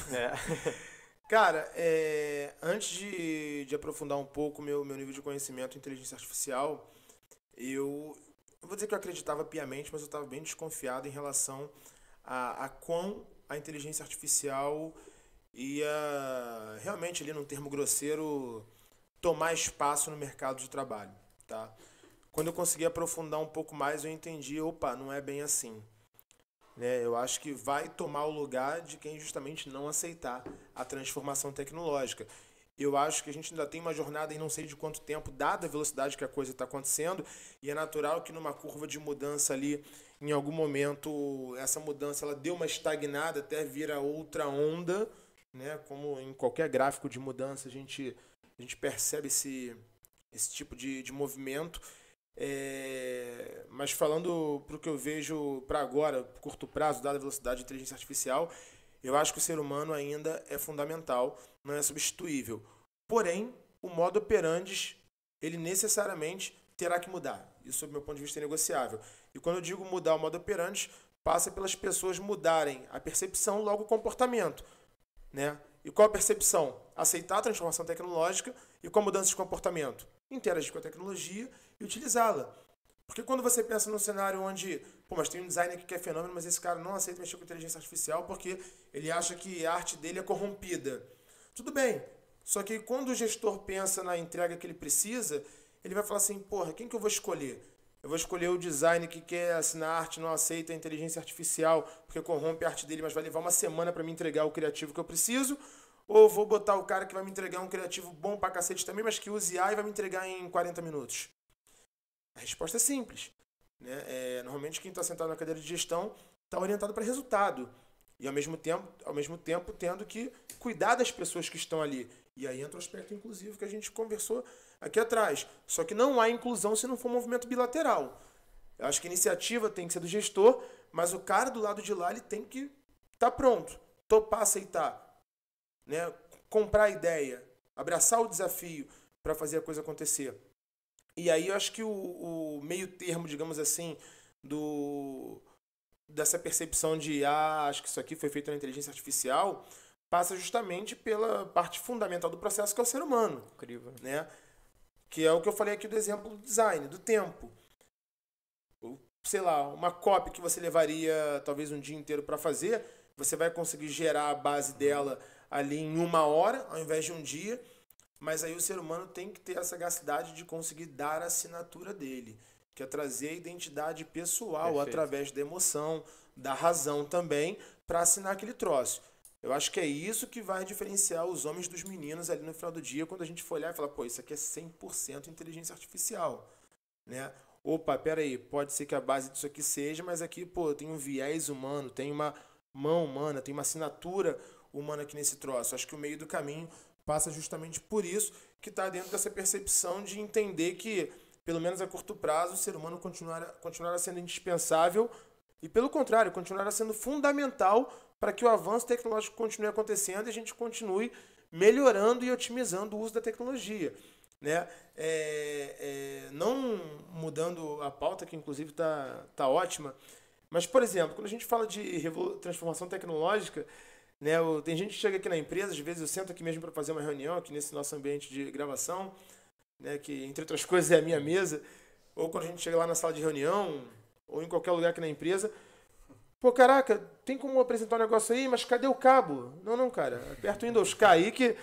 Cara, antes de aprofundar um pouco meu nível de conhecimento em inteligência artificial, eu eu vou dizer que eu acreditava piamente, mas eu estava bem desconfiado em relação a quão a inteligência artificial ia realmente, ali num termo grosseiro, tomar espaço no mercado de trabalho, tá? Quando eu consegui aprofundar um pouco mais, eu entendi, opa, não é bem assim. Né? Eu acho que vai tomar o lugar de quem justamente não aceitar a transformação tecnológica. Eu acho que a gente ainda tem uma jornada em não sei de quanto tempo, dada a velocidade que a coisa está acontecendo, e é natural que numa curva de mudança ali, em algum momento, essa mudança ela deu uma estagnada até vir a outra onda, né? Como em qualquer gráfico de mudança a gente percebe esse tipo de movimento. Mas falando para o que eu vejo para agora, curto prazo, dada a velocidade de inteligência artificial, eu acho que o ser humano ainda é fundamental, não é substituível. Porém, o modo operandi, ele necessariamente terá que mudar. Isso, sob meu ponto de vista, é negociável. E quando eu digo mudar o modo operandi, passa pelas pessoas mudarem a percepção, logo o comportamento. Né? E qual a percepção? Aceitar a transformação tecnológica e com a mudança de comportamento. Interagir com a tecnologia e utilizá-la. Porque quando você pensa num cenário onde, mas tem um designer que quer fenômeno, mas esse cara não aceita mexer com inteligência artificial porque ele acha que a arte dele é corrompida. Tudo bem, só que quando o gestor pensa na entrega que ele precisa, ele vai falar assim, quem que eu vou escolher? Eu vou escolher o designer que quer assinar arte, não aceita a inteligência artificial porque corrompe a arte dele, mas vai levar uma semana para me entregar o criativo que eu preciso, ou vou botar o cara que vai me entregar um criativo bom pra cacete também, mas que use AI e vai me entregar em 40 minutos? A resposta é simples. Né? Normalmente quem está sentado na cadeira de gestão está orientado para resultado. E ao mesmo tempo tendo que cuidar das pessoas que estão ali. E aí entra o aspecto inclusivo que a gente conversou aqui atrás. Só que não há inclusão se não for um movimento bilateral. Eu acho que a iniciativa tem que ser do gestor, mas o cara do lado de lá ele tem que estar pronto, topar, aceitar, né? Comprar a ideia, abraçar o desafio para fazer a coisa acontecer. E aí eu acho que o meio termo, digamos assim, dessa percepção de acho que isso aqui foi feito na inteligência artificial, passa justamente pela parte fundamental do processo, que é o ser humano. Incrível. Né? Que é o que eu falei aqui do exemplo do design, do tempo. Sei lá, uma copy que você levaria talvez um dia inteiro para fazer, você vai conseguir gerar a base dela ali em 1 hora, ao invés de um dia. Mas aí o ser humano tem que ter a sagacidade de conseguir dar a assinatura dele, que é trazer a identidade pessoal. Perfeito. Através da emoção, da razão também, para assinar aquele troço. Eu acho que é isso que vai diferenciar os homens dos meninos ali no final do dia, quando a gente for olhar e falar, isso aqui é 100% inteligência artificial. Né? Opa, peraí, pode ser que a base disso aqui seja, mas aqui, tem um viés humano, tem uma mão humana, tem uma assinatura humana aqui nesse troço. Acho que o meio do caminho passa justamente por isso, que está dentro dessa percepção de entender que, pelo menos a curto prazo, o ser humano continuará sendo indispensável e, pelo contrário, continuará sendo fundamental para que o avanço tecnológico continue acontecendo e a gente continue melhorando e otimizando o uso da tecnologia. Né? Não mudando a pauta, que inclusive tá ótima, mas, por exemplo, quando a gente fala de transformação tecnológica, né, tem gente que chega aqui na empresa, às vezes eu sento aqui mesmo para fazer uma reunião, aqui nesse nosso ambiente de gravação, né, que, entre outras coisas, é a minha mesa, ou quando a gente chega lá na sala de reunião, ou em qualquer lugar aqui na empresa, caraca, tem como apresentar um negócio aí, mas cadê o cabo? Não, cara, aperta o Windows K aí que...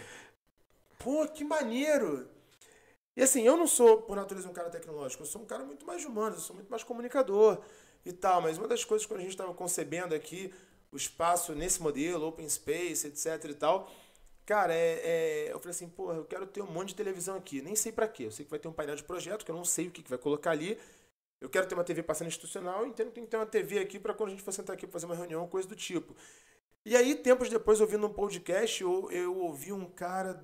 que maneiro! E assim, eu não sou, por natureza, um cara tecnológico, eu sou um cara muito mais humano, eu sou muito mais comunicador e tal, mas uma das coisas, quando a gente estava concebendo aqui o espaço nesse modelo, open space, etc e tal, cara, eu falei assim, eu quero ter um monte de televisão aqui, nem sei pra quê, eu sei que vai ter um painel de projeto, que eu não sei o que vai colocar ali, eu quero ter uma TV passando institucional, então tem que ter uma TV aqui para quando a gente for sentar aqui pra fazer uma reunião, coisa do tipo. E aí, tempos depois, ouvindo um podcast, eu ouvi um cara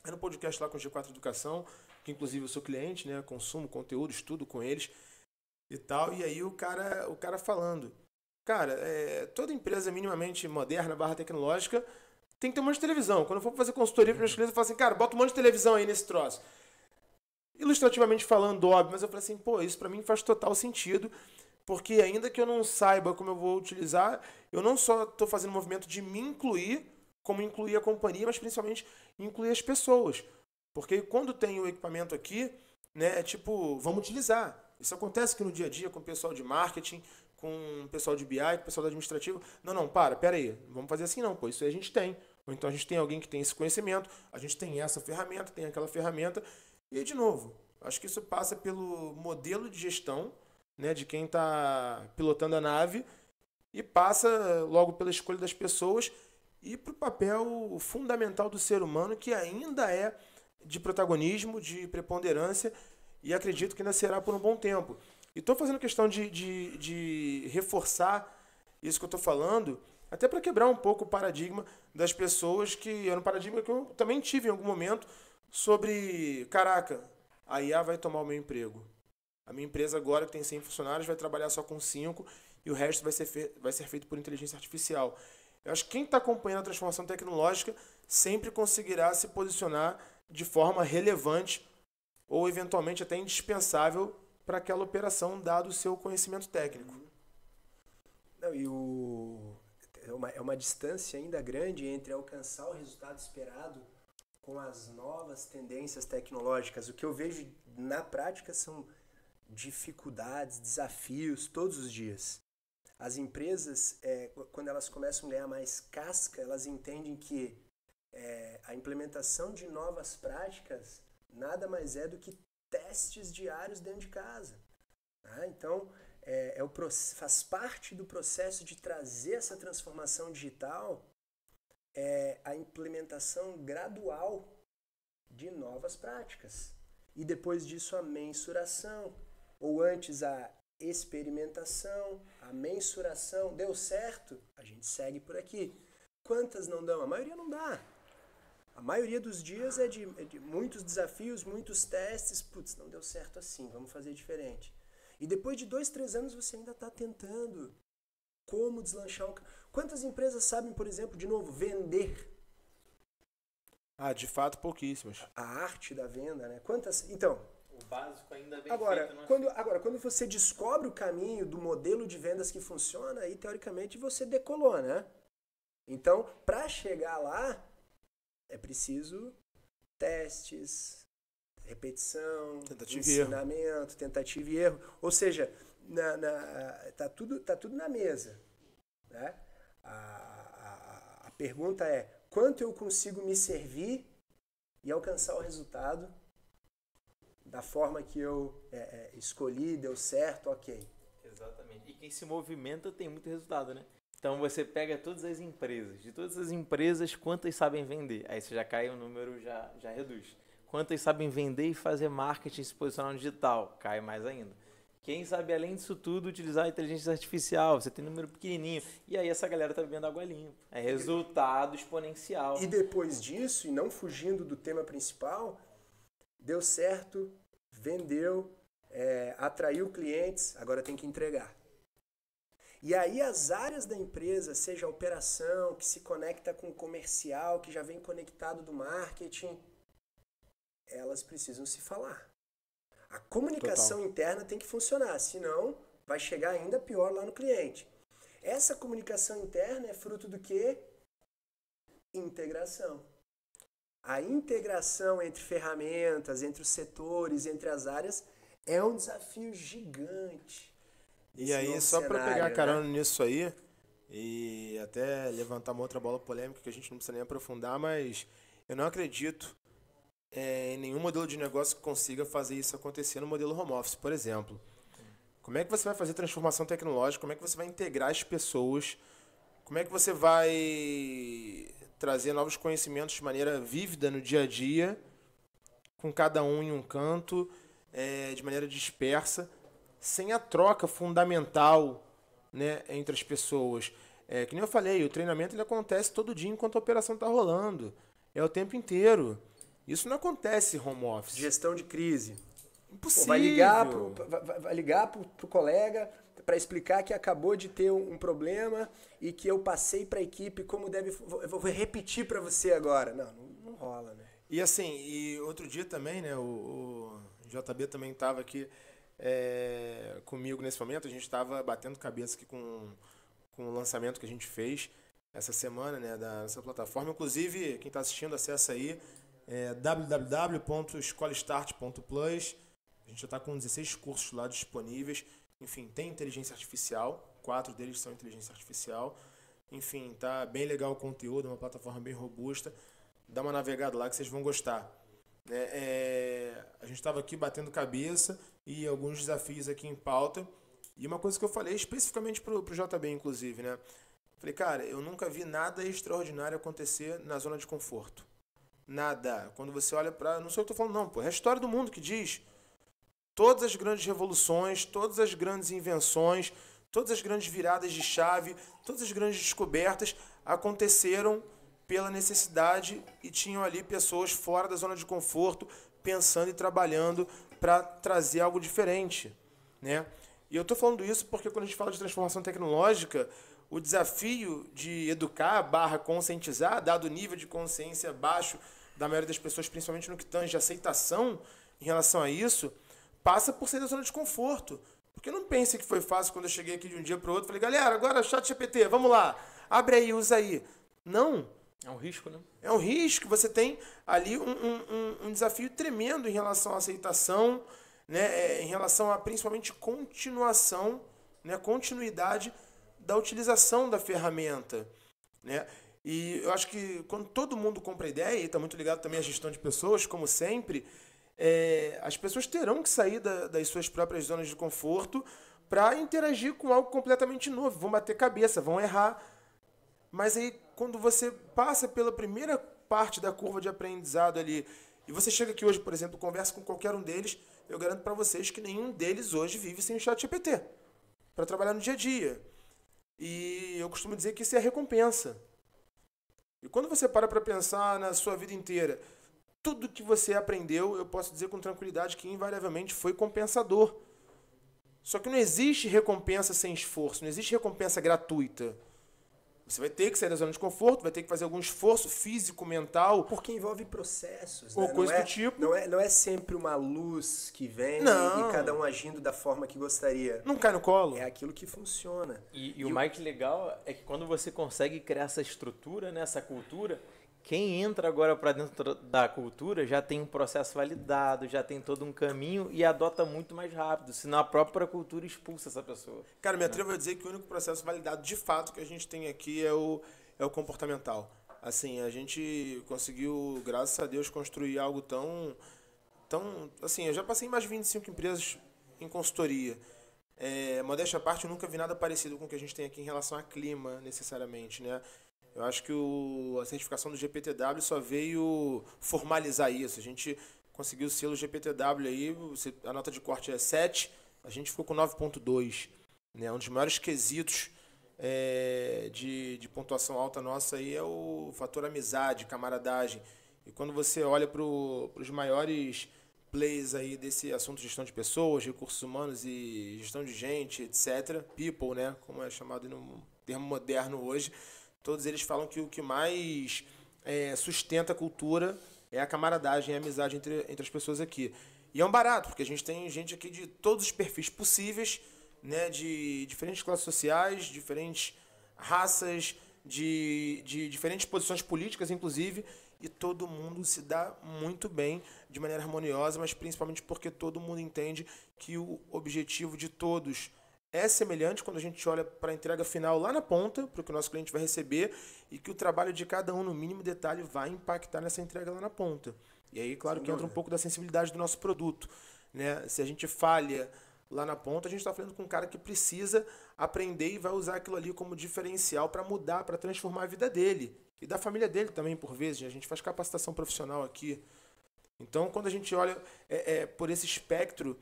era um podcast lá com o G4 Educação, que inclusive eu sou cliente, né, consumo conteúdo, estudo com eles e tal, e aí o cara falando, cara, toda empresa minimamente moderna, /tecnológica, tem que ter um monte de televisão. Quando eu for fazer consultoria para meus clientes, eu falo assim, cara, bota um monte de televisão aí nesse troço. Ilustrativamente falando, óbvio, mas eu falei assim, isso para mim faz total sentido, porque ainda que eu não saiba como eu vou utilizar, eu não só estou fazendo o movimento de me incluir, como incluir a companhia, mas principalmente incluir as pessoas. Porque quando tem o equipamento aqui, né? Tipo, vamos utilizar. Isso acontece aqui no dia a dia com o pessoal de marketing, com o pessoal de BI, com o pessoal do administrativo. Não, pera aí. Vamos fazer assim não, pô. Isso aí a gente tem. Ou então a gente tem alguém que tem esse conhecimento, a gente tem essa ferramenta, tem aquela ferramenta. E aí, de novo, acho que isso passa pelo modelo de gestão, né, de quem está pilotando a nave, e passa logo pela escolha das pessoas e para o papel fundamental do ser humano, que ainda é de protagonismo, de preponderância, e acredito que ainda será por um bom tempo. E estou fazendo questão de reforçar isso que eu estou falando, até para quebrar um pouco o paradigma das pessoas, que era um paradigma que eu também tive em algum momento, sobre, caraca, a IA vai tomar o meu emprego. A minha empresa agora, que tem 100 funcionários, vai trabalhar só com 5 e o resto vai ser feito por inteligência artificial. Eu acho que quem está acompanhando a transformação tecnológica sempre conseguirá se posicionar de forma relevante ou eventualmente até indispensável para aquela operação, dado o seu conhecimento técnico. Não, e é uma distância ainda grande entre alcançar o resultado esperado com as novas tendências tecnológicas. O que eu vejo na prática são dificuldades, desafios todos os dias. As empresas, quando elas começam a ganhar mais casca, elas entendem que a implementação de novas práticas nada mais é do que testes diários dentro de casa. Tá? Então, faz parte do processo de trazer essa transformação digital a implementação gradual de novas práticas. E depois disso a mensuração, ou antes a experimentação, a mensuração. Deu certo? A gente segue por aqui. Quantas não dão? A maioria não dá. A maioria dos dias é de muitos desafios, muitos testes. Putz, não deu certo assim, vamos fazer diferente. E depois de 2, 3 anos você ainda está tentando. Como deslanchar Quantas empresas sabem, por exemplo, de novo, vender? De fato, pouquíssimas. A arte da venda, né? Então, o básico ainda bem agora, feito. Quando você descobre o caminho do modelo de vendas que funciona, aí teoricamente você decolou, né? Então, para chegar lá, é preciso testes, repetição, ensinamento, tentativa e erro. Ou seja, tá tudo na mesa. Né? A pergunta é, quanto eu consigo me servir e alcançar o resultado da forma que eu escolhi, deu certo, ok. Exatamente. E quem se movimenta tem muito resultado, né? Então você pega todas as empresas, de todas as empresas, quantas sabem vender? Aí você já cai, o número já reduz. Quantas sabem vender e fazer marketing, se posicionar no digital? Cai mais ainda. Quem sabe, além disso tudo, utilizar a inteligência artificial? Você tem um número pequenininho. E aí essa galera tá bebendo água limpa. É resultado exponencial. E depois disso, e não fugindo do tema principal, deu certo, vendeu, atraiu clientes, agora tem que entregar. E aí as áreas da empresa, seja a operação, que se conecta com o comercial, que já vem conectado do marketing, elas precisam se falar. A comunicação interna tem que funcionar, senão vai chegar ainda pior lá no cliente. Essa comunicação interna é fruto do quê? Integração. A integração entre ferramentas, entre os setores, entre as áreas, é um desafio gigante. E aí, só para pegar carona nisso aí, e até levantar uma outra bola polêmica que a gente não precisa nem aprofundar, mas eu não acredito em nenhum modelo de negócio que consiga fazer isso acontecer no modelo home office, por exemplo. Como é que você vai fazer transformação tecnológica? Como é que você vai integrar as pessoas? Como é que você vai trazer novos conhecimentos de maneira vívida no dia a dia, com cada um em um canto, de maneira dispersa, sem a troca fundamental, né, entre as pessoas? Que nem eu falei, o treinamento ele acontece todo dia enquanto a operação está rolando. É o tempo inteiro. Isso não acontece home office. Gestão de crise. Impossível. Vai ligar pro colega para explicar que acabou de ter um problema e que eu passei para a equipe como deve... Eu vou repetir para você agora. Não rola, né? E assim, outro dia também, né, o JB também estava aqui comigo nesse momento. A gente estava batendo cabeça aqui com o lançamento que a gente fez essa semana, né, da nossa plataforma. Inclusive, quem está assistindo, acessa aí www.escolastart.plus. A gente já está com 16 cursos lá disponíveis. Enfim, tem inteligência artificial, 4 deles são inteligência artificial. Enfim, tá bem legal o conteúdo, uma plataforma bem robusta. Dá uma navegada lá que vocês vão gostar. A gente estava aqui batendo cabeça e alguns desafios aqui em pauta. E uma coisa que eu falei especificamente pro JB, inclusive, né? Falei, cara, eu nunca vi nada extraordinário acontecer na zona de conforto. Nada. Quando você olha para... Não sei o que eu tô falando, não, pô. É a história do mundo que diz. Todas as grandes revoluções, todas as grandes invenções, todas as grandes viradas de chave, todas as grandes descobertas aconteceram pela necessidade e tinham ali pessoas fora da zona de conforto pensando e trabalhando para trazer algo diferente, né? E eu estou falando isso porque quando a gente fala de transformação tecnológica, o desafio de educar / conscientizar, dado o nível de consciência baixo da maioria das pessoas, principalmente no que tange aceitação em relação a isso, passa por sair da zona de conforto. Porque não pense que foi fácil quando eu cheguei aqui de um dia para o outro, falei, galera, agora ChatGPT, vamos lá, abre aí, usa aí. Não. É um risco, né? É um risco, você tem ali um desafio tremendo em relação à aceitação, né, em relação a principalmente continuação, né, continuidade da utilização da ferramenta, né? E eu acho que quando todo mundo compra a ideia, e está muito ligado também à gestão de pessoas, como sempre, as pessoas terão que sair das suas próprias zonas de conforto para interagir com algo completamente novo. Vão bater cabeça, vão errar. Mas aí, quando você passa pela primeira parte da curva de aprendizado ali, e você chega aqui hoje, por exemplo, conversa com qualquer um deles, eu garanto para vocês que nenhum deles hoje vive sem o ChatGPT para trabalhar no dia a dia. E eu costumo dizer que isso é recompensa. E quando você para pensar na sua vida inteira, tudo que você aprendeu, eu posso dizer com tranquilidade que invariavelmente foi compensador. Só que não existe recompensa sem esforço, não existe recompensa gratuita. Você vai ter que sair da zona de conforto, vai ter que fazer algum esforço físico, mental. Porque envolve processos, ou né? coisa do tipo. Não é sempre uma luz que vem Não. E cada um agindo da forma que gostaria. Não cai no colo. É aquilo que funciona. E o mais legal é que quando você consegue criar essa estrutura, né, essa cultura, quem entra agora para dentro da cultura já tem um processo validado, já tem todo um caminho e adota muito mais rápido, senão a própria cultura expulsa essa pessoa. Cara, me atrevo a dizer que o único processo validado de fato que a gente tem aqui é o comportamental. Assim, a gente conseguiu, graças a Deus, construir algo tão assim, eu já passei em mais de 25 empresas em consultoria. Modéstia à parte, eu nunca vi nada parecido com o que a gente tem aqui em relação a clima, necessariamente, né? Eu acho que a certificação do GPTW só veio formalizar isso. A gente conseguiu o selo GPTW aí, a nota de corte é 7, a gente ficou com 9.2. Né? Um dos maiores quesitos de pontuação alta nossa aí é o fator amizade, camaradagem. E quando você olha para os maiores plays aí desse assunto de gestão de pessoas, recursos humanos e gestão de gente, etc., people, né? Como é chamado no termo moderno hoje, todos eles falam que o que mais sustenta a cultura é a camaradagem, a amizade entre as pessoas aqui. E é um barato, porque a gente tem gente aqui de todos os perfis possíveis, né, de diferentes classes sociais, diferentes raças, de diferentes posições políticas, inclusive, e todo mundo se dá muito bem, de maneira harmoniosa, mas principalmente porque todo mundo entende que o objetivo de todos é semelhante quando a gente olha para a entrega final lá na ponta, para o que o nosso cliente vai receber, e que o trabalho de cada um, no mínimo detalhe, vai impactar nessa entrega lá na ponta. E aí, claro, que entra um pouco da sensibilidade do nosso produto, né? Se a gente falha lá na ponta, a gente está falando com um cara que precisa aprender e vai usar aquilo ali como diferencial para mudar, para transformar a vida dele. E da família dele também, por vezes. A gente faz capacitação profissional aqui. Então, quando a gente olha por esse espectro,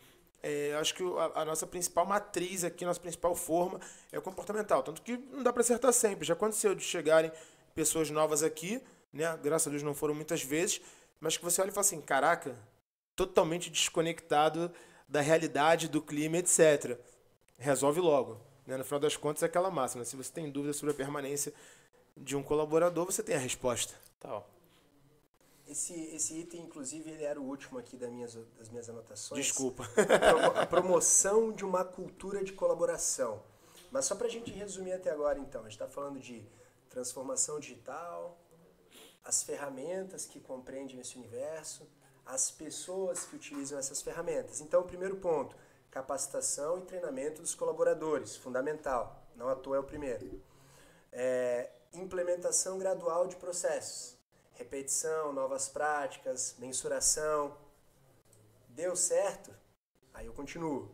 acho que a nossa principal matriz aqui, a nossa principal forma é o comportamental. Tanto que não dá para acertar sempre. Já aconteceu de chegarem pessoas novas aqui, né? Graças a Deus não foram muitas vezes, mas que você olha e fala assim, caraca, totalmente desconectado da realidade, do clima, etc. Resolve logo. Né? No final das contas, é aquela máxima. Se você tem dúvida sobre a permanência de um colaborador, você tem a resposta. Tal. Esse item, inclusive, ele era o último aqui das minhas anotações. Desculpa. A promoção de uma cultura de colaboração. Mas só para a gente resumir até agora, então. A gente está falando de transformação digital, as ferramentas que compreendem esse universo, as pessoas que utilizam essas ferramentas. Então, o primeiro ponto, capacitação e treinamento dos colaboradores, fundamental, não à toa é o primeiro. Implementação gradual de processos, repetição, novas práticas, mensuração. Deu certo? Aí eu continuo.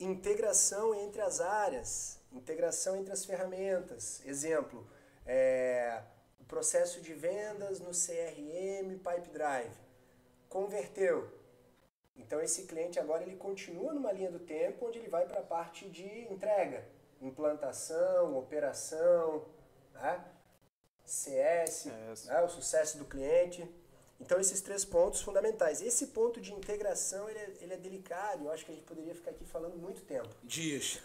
Integração entre as áreas, integração entre as ferramentas. Exemplo, o processo de vendas no CRM Pipedrive. Converteu. Então esse cliente agora ele continua numa linha do tempo onde ele vai para a parte de entrega, implantação, operação, né? CS, né? O sucesso do cliente. Então esses 3 pontos fundamentais. Esse ponto de integração ele é delicado, eu acho que a gente poderia ficar aqui falando muito tempo. Dias.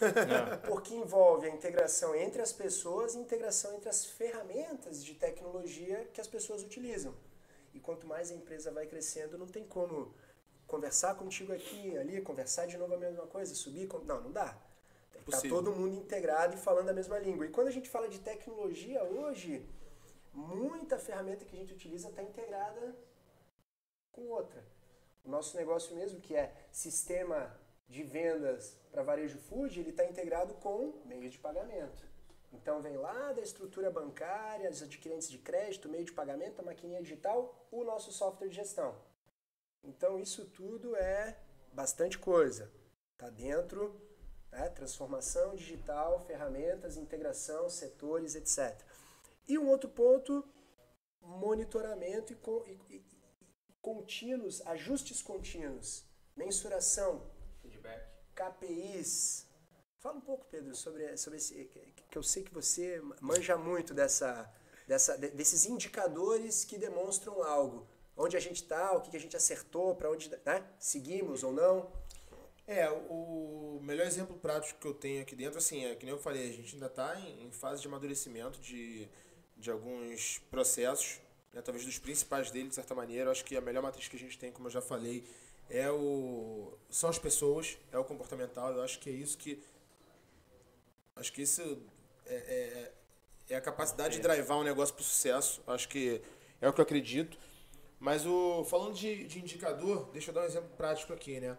Porque envolve a integração entre as pessoas e a integração entre as ferramentas de tecnologia que as pessoas utilizam. E quanto mais a empresa vai crescendo, não tem como conversar contigo aqui, ali, conversar de novo a mesma coisa, subir... Não dá. Tem que estar todo mundo integrado e falando a mesma língua. E quando a gente fala de tecnologia hoje, muita ferramenta que a gente utiliza está integrada com outra. O nosso negócio mesmo, que é sistema de vendas para varejo food, ele está integrado com meios de pagamento. Então vem lá da estrutura bancária, os adquirentes de crédito, meio de pagamento, a maquininha digital, o nosso software de gestão. Então isso tudo é bastante coisa. Está dentro, né? Transformação digital, ferramentas, integração, setores, etc. E um outro ponto, monitoramento e contínuos, ajustes contínuos, mensuração, feedback, KPIs. Fala um pouco, Pedro, sobre esse, que eu sei que você manja muito desses indicadores que demonstram algo. Onde a gente está, o que a gente acertou, para onde, né? Seguimos ou não. O melhor exemplo prático que eu tenho aqui dentro, assim, que nem eu falei, a gente ainda está em fase de amadurecimento de alguns processos, né? Talvez dos principais deles, de certa maneira. Eu acho que a melhor matriz que a gente tem, como eu já falei, são as pessoas, é o comportamental. Eu acho que é isso que... Acho que isso é a capacidade de drivar um negócio para o sucesso. Acho que é o que eu acredito. Mas falando de indicador, deixa eu dar um exemplo prático aqui, né?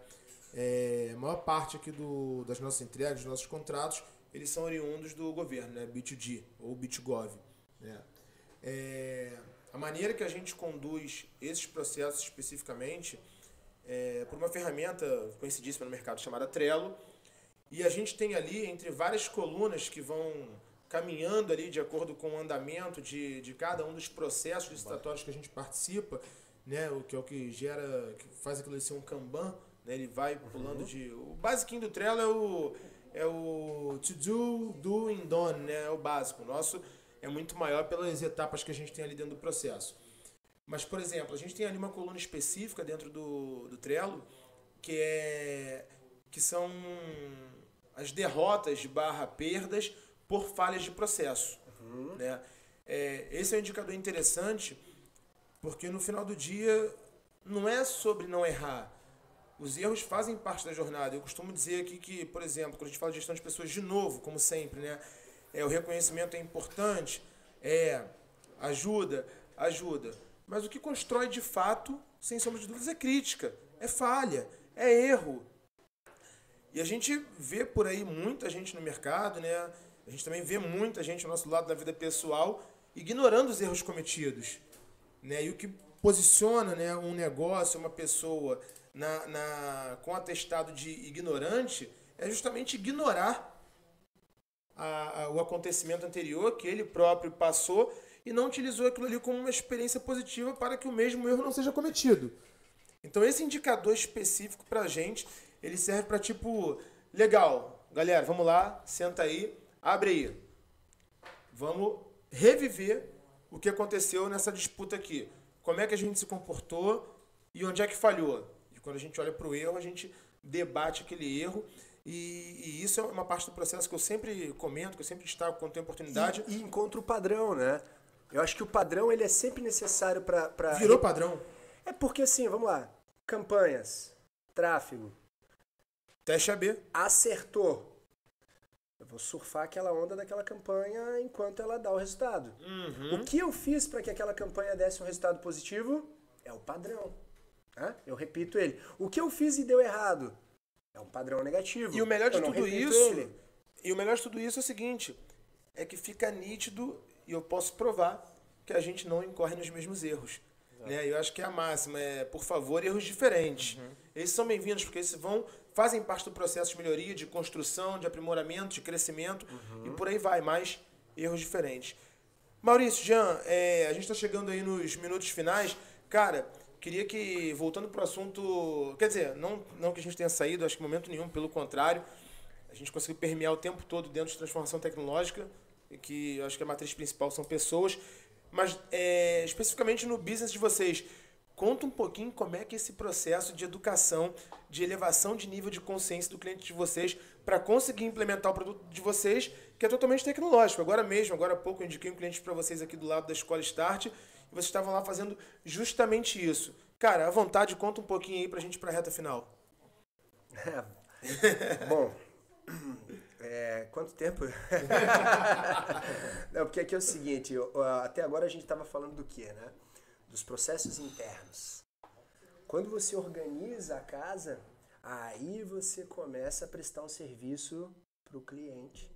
A maior parte aqui das nossas entregas, dos nossos contratos, eles são oriundos do governo, né? B2G ou B2Gov, né? A maneira que a gente conduz esses processos especificamente por uma ferramenta conhecidíssima no mercado chamada Trello, e a gente tem ali entre várias colunas que vão caminhando ali de acordo com o andamento de cada um dos processos licitatórios que a gente participa, né? O que faz aquilo ser um Kanban, né? Ele vai pulando o basiquinho do Trello é o to do and done, né? É o básico. O nosso é muito maior pelas etapas que a gente tem ali dentro do processo. Mas, por exemplo, a gente tem ali uma coluna específica dentro do Trello que são as derrotas / perdas por falhas de processo. Né? Esse é um indicador interessante, porque no final do dia não é sobre não errar. Os erros fazem parte da jornada. Eu costumo dizer aqui que, por exemplo, quando a gente fala de gestão de pessoas, de novo, como sempre, né? O reconhecimento é importante, ajuda. Mas o que constrói de fato, sem sombra de dúvidas, é crítica, é falha, é erro. E a gente vê por aí muita gente no mercado, né? A gente também vê muita gente ao nosso lado da vida pessoal ignorando os erros cometidos, né? E o que posiciona, né, um negócio, uma pessoa com atestado de ignorante é justamente ignorar o acontecimento anterior que ele próprio passou e não utilizou aquilo ali como uma experiência positiva para que o mesmo erro não seja cometido. Então esse indicador específico para a gente, ele serve para tipo, legal, galera, vamos lá, senta aí, abre aí. Vamos reviver o que aconteceu nessa disputa aqui. Como é que a gente se comportou e onde é que falhou. E quando a gente olha para o erro, a gente debate aquele erro. E isso é uma parte do processo que eu sempre comento, que eu sempre destaco quando tenho oportunidade. E encontra o padrão, né? Eu acho que o padrão ele é sempre necessário para... Virou padrão. É porque assim, vamos lá. Campanhas, tráfego. Teste AB. Acertou. Eu vou surfar aquela onda daquela campanha enquanto ela dá o resultado. O que eu fiz para que aquela campanha desse um resultado positivo é o padrão. Né? Eu repito ele. O que eu fiz e deu errado é um padrão negativo. E o melhor de Eu não tudo repito isso, ele. e o melhor de tudo isso é o seguinte, é que fica nítido e eu posso provar que a gente não incorre nos mesmos erros. Né? Eu acho que é a máxima, por favor, erros diferentes. Esses são bem-vindos, porque esses fazem parte do processo de melhoria, de construção, de aprimoramento, de crescimento, e por aí vai, mas erros diferentes. Maurício, Jean, a gente está chegando aí nos minutos finais. Cara, queria que, voltando para o assunto, quer dizer, não que a gente tenha saído, acho que em momento nenhum, pelo contrário, a gente conseguiu permear o tempo todo dentro de transformação tecnológica, que eu acho que a matriz principal são pessoas, mas especificamente no business de vocês, conta um pouquinho como é que esse processo de educação, de elevação de nível de consciência do cliente de vocês, para conseguir implementar o produto de vocês, que é totalmente tecnológico. Agora há pouco, eu indiquei um cliente para vocês aqui do lado da Escola Start, e vocês estavam lá fazendo justamente isso. Cara, à vontade, conta um pouquinho aí para a gente ir para a reta final. Bom, quanto tempo? Não, porque aqui é o seguinte, até agora a gente estava falando do quê, né? Dos processos internos. Quando você organiza a casa, aí você começa a prestar um serviço para o cliente,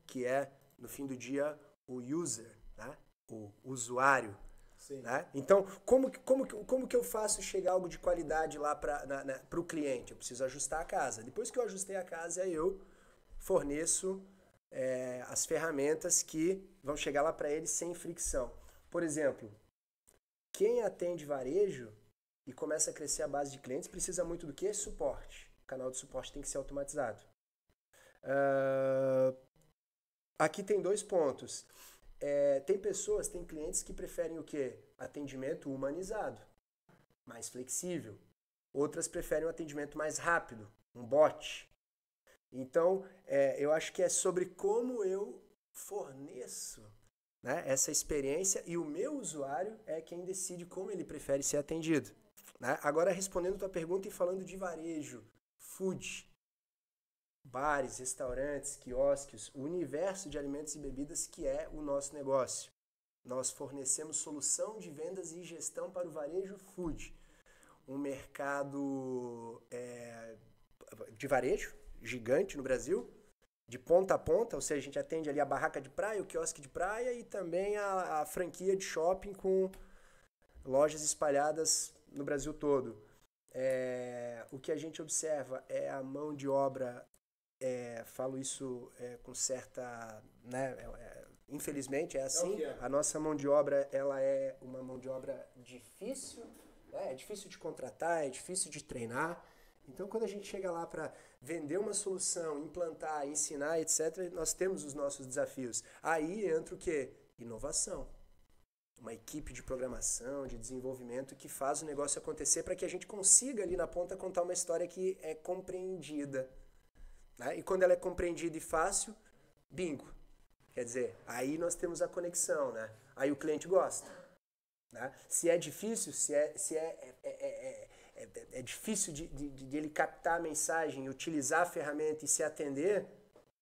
que é, no fim do dia, o user, né? O usuário. Sim. Né? Então, como que eu faço chegar algo de qualidade lá para o cliente? Eu preciso ajustar a casa. Depois que eu ajustei a casa, eu forneço as ferramentas que vão chegar lá para ele sem fricção. Por exemplo, quem atende varejo e começa a crescer a base de clientes precisa muito do quê? Suporte. O canal de suporte tem que ser automatizado. Aqui tem 2 pontos. Tem clientes que preferem o quê? Atendimento humanizado, mais flexível. Outras preferem um atendimento mais rápido, um bot. Então, eu acho que é sobre como eu forneço, né, essa experiência, e o meu usuário é quem decide como ele prefere ser atendido. Né? Agora, respondendo a tua pergunta e falando de varejo, food, bares, restaurantes, quiosques, o universo de alimentos e bebidas que é o nosso negócio. Nós fornecemos solução de vendas e gestão para o varejo food. Um mercado de varejo gigante no Brasil, de ponta a ponta, ou seja, a gente atende ali a barraca de praia, o quiosque de praia e também a franquia de shopping com lojas espalhadas no Brasil todo. O que a gente observa é a mão de obra, falo isso com certa... Né, infelizmente é assim, a nossa mão de obra ela é uma mão de obra difícil, né, é difícil de contratar, é difícil de treinar. Então, quando a gente chega lá para vender uma solução, implantar, ensinar, etc., nós temos os nossos desafios. Aí entra o quê? Inovação. Uma equipe de programação, de desenvolvimento que faz o negócio acontecer para que a gente consiga ali na ponta contar uma história que é compreendida. Né? E quando ela é compreendida e fácil, bingo. Quer dizer, aí nós temos a conexão, né? Aí o cliente gosta. Né? Se é difícil, é difícil de ele captar a mensagem, utilizar a ferramenta e se atender,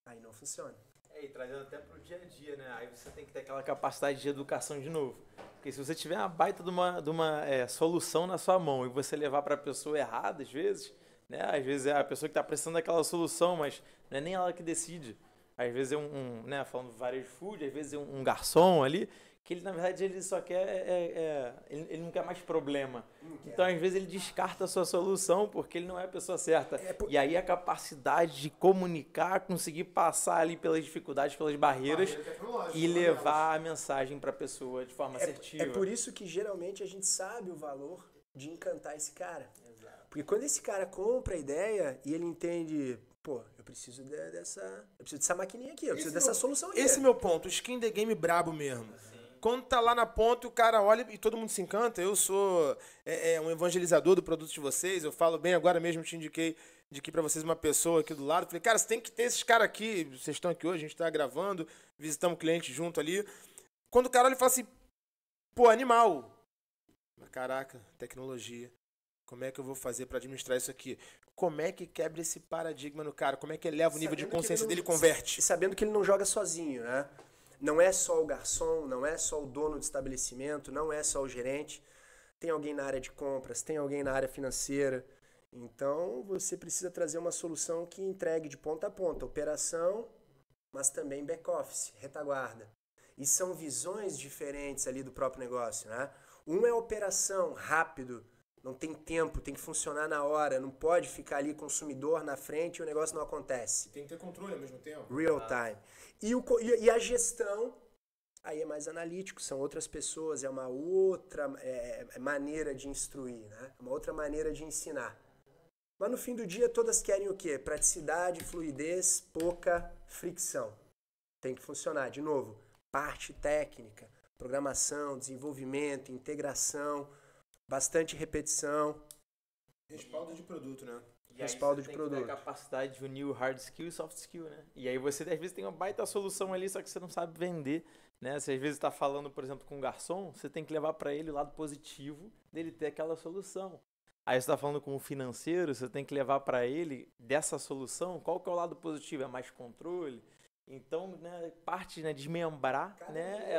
aí não funciona. E trazendo até para o dia a dia, né? Aí você tem que ter aquela capacidade de educação de novo. Porque se você tiver uma baita de uma solução na sua mão e você levar para a pessoa errada, às vezes, né? Às vezes é a pessoa que está precisando daquela solução, mas não é nem ela que decide. Às vezes é né? Falando varejo food, às vezes é um garçom ali, que ele, na verdade, ele só quer, ele não quer mais problema. Então, às vezes, ele descarta a sua solução porque ele não é a pessoa certa. E aí, a capacidade de comunicar, conseguir passar ali pelas dificuldades, pelas barreiras e levar a mensagem para a pessoa de forma assertiva. É por isso que, geralmente, a gente sabe o valor de encantar esse cara. Exato. Porque quando esse cara compra a ideia e ele entende... Pô, eu preciso dessa maquininha aqui, eu preciso dessa solução aqui. Esse é meu ponto, o skin the game brabo mesmo. Quando tá lá na ponta, o cara olha e todo mundo se encanta. Eu sou um evangelizador do produto de vocês. Eu falo bem, agora mesmo te indiquei para vocês uma pessoa aqui do lado. Falei, cara, você tem que ter esses caras aqui. Vocês estão aqui hoje, a gente tá gravando, visitamos o cliente junto ali. Quando o cara olha e fala assim, pô, animal. Caraca, tecnologia. Como é que eu vou fazer para administrar isso aqui? Como é que quebra esse paradigma no cara? Como é que eleva o nível de consciência dele e converte? Sabendo que ele não joga sozinho, né? Não é só o garçom, não é só o dono do estabelecimento, não é só o gerente. tem alguém na área de compras, tem alguém na área financeira. Então, você precisa trazer uma solução que entregue de ponta a ponta, operação, mas também back-office, retaguarda. E são visões diferentes ali do próprio negócio, né? Um é operação, rápido, não tem tempo, tem que funcionar na hora, não pode ficar ali consumidor na frente e o negócio não acontece. Tem que ter controle ao mesmo tempo. Real time. E a gestão, aí é mais analítico, são outras pessoas, é uma outra maneira de instruir, né? Uma outra maneira de ensinar. Mas no fim do dia todas querem o quê? Praticidade, fluidez, pouca fricção. Tem que funcionar. De novo, parte técnica, programação, desenvolvimento, integração, bastante repetição. Respaldo de produto, né? E respaldo de produto. Tem que ter a capacidade de unir o hard skill e soft skill, né? E aí você, às vezes, tem uma baita solução ali, só que você não sabe vender, né? Você, às vezes, está falando, por exemplo, com um garçom, você tem que levar para ele o lado positivo dele ter aquela solução. Aí você está falando com o financeiro, você tem que levar para ele dessa solução, qual que é o lado positivo? É mais controle? Então, né, parte, né, desmembrar, né,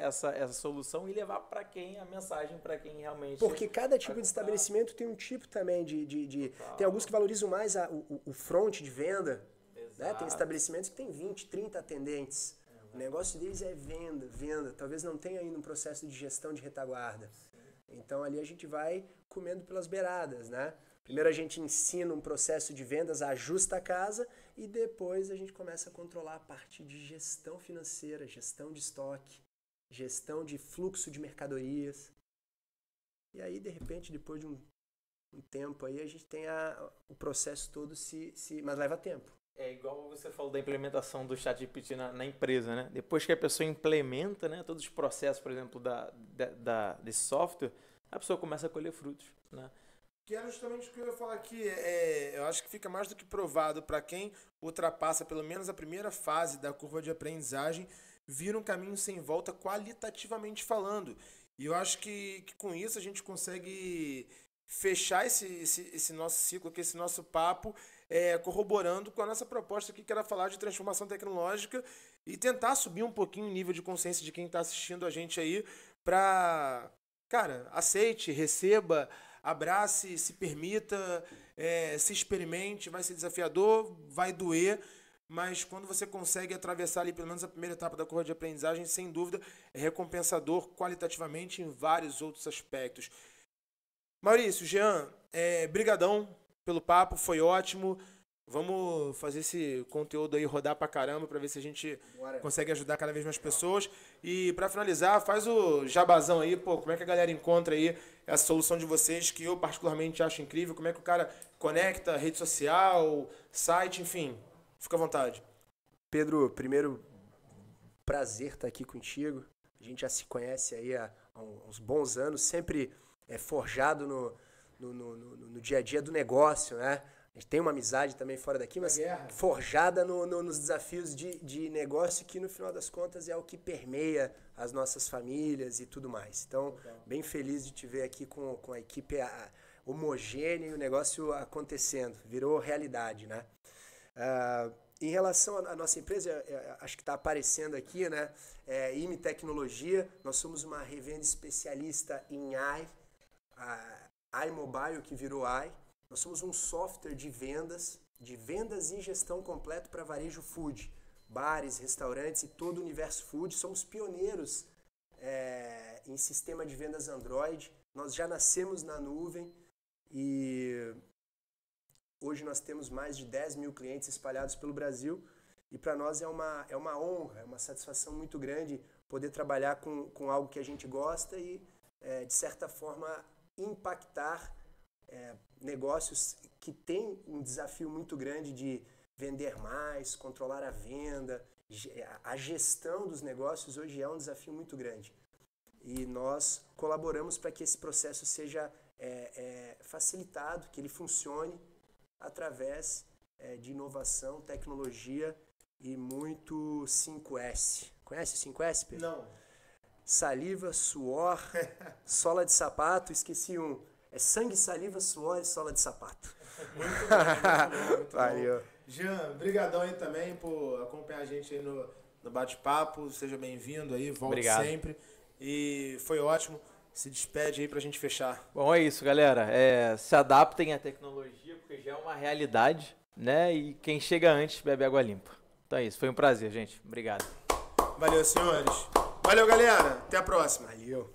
essa solução e levar para quem a mensagem, para quem realmente... Porque cada tipo de estabelecimento tem um tipo também tem alguns que valorizam mais o front de venda, né? Tem estabelecimentos que tem 20, 30 atendentes. O negócio deles é venda. Talvez não tenha ainda um processo de gestão de retaguarda. Então ali a gente vai comendo pelas beiradas, né? Primeiro a gente ensina um processo de vendas, ajusta a casa e depois a gente começa a controlar a parte de gestão financeira, gestão de estoque, gestão de fluxo de mercadorias. E aí, de repente, depois de um tempo aí, a gente tem o processo todo mas leva tempo. É igual você falou da implementação do ChatGPT na empresa, né? Depois que a pessoa implementa, né, todos os processos, por exemplo, desse software, a pessoa começa a colher frutos, né? Que é justamente o que eu ia falar aqui. Eu acho que fica mais do que provado para quem ultrapassa pelo menos a primeira fase da curva de aprendizagem, vira um caminho sem volta qualitativamente falando. E eu acho que com isso a gente consegue fechar esse nosso ciclo, esse nosso papo, corroborando com a nossa proposta aqui, que era falar de transformação tecnológica e tentar subir um pouquinho o nível de consciência de quem está assistindo a gente aí para, cara, aceite, receba, abrace, se permita, se experimente, vai ser desafiador, vai doer, mas quando você consegue atravessar ali pelo menos a primeira etapa da curva de aprendizagem, sem dúvida, é recompensador qualitativamente em vários outros aspectos. Maurício, Jean, brigadão pelo papo, foi ótimo. Vamos fazer esse conteúdo aí rodar pra caramba pra ver se a gente consegue ajudar cada vez mais pessoas. E pra finalizar, faz o jabazão aí, pô, como é que a galera encontra aí essa solução de vocês, que eu particularmente acho incrível, como é que o cara conecta rede social, site, enfim, fica à vontade. Pedro, primeiro, prazer estar aqui contigo. A gente já se conhece aí há uns bons anos, sempre forjado no dia a dia do negócio, né? A gente tem uma amizade também fora daqui, mas forjada nos desafios de negócio, que no final das contas é o que permeia as nossas famílias e tudo mais. Então, bem feliz de te ver aqui com a equipe homogênea e o negócio acontecendo, virou realidade, né? Em relação à nossa empresa, acho que está aparecendo aqui, né? IME Tecnologia, nós somos uma revenda especialista em iMobile, que virou i. Nós somos um software de vendas e gestão completo para varejo food, bares, restaurantes e todo o universo food. Somos pioneiros em sistema de vendas Android. Nós já nascemos na nuvem e hoje nós temos mais de 10 mil clientes espalhados pelo Brasil. E para nós é uma honra, é uma satisfação muito grande poder trabalhar com algo que a gente gosta e, de certa forma, impactar negócios que têm um desafio muito grande de vender mais, controlar a venda. A gestão dos negócios hoje é um desafio muito grande. E nós colaboramos para que esse processo seja facilitado, que ele funcione através de inovação, tecnologia e muito 5S. Conhece o 5S, Pedro? Não. Saliva, suor, sola de sapato, esqueci um. É sangue, saliva, suor e sola de sapato. Muito bom, muito Valeu. bom. Jean, brigadão aí também por acompanhar a gente aí no bate-papo. Seja bem-vindo aí, volte sempre. E foi ótimo. se despede aí pra gente fechar. Bom, é isso, galera. Se adaptem à tecnologia, porque já é uma realidade, né? E quem chega antes bebe água limpa. Então é isso. Foi um prazer, gente. Obrigado. Valeu, senhores. Valeu, galera. Até a próxima. Valeu.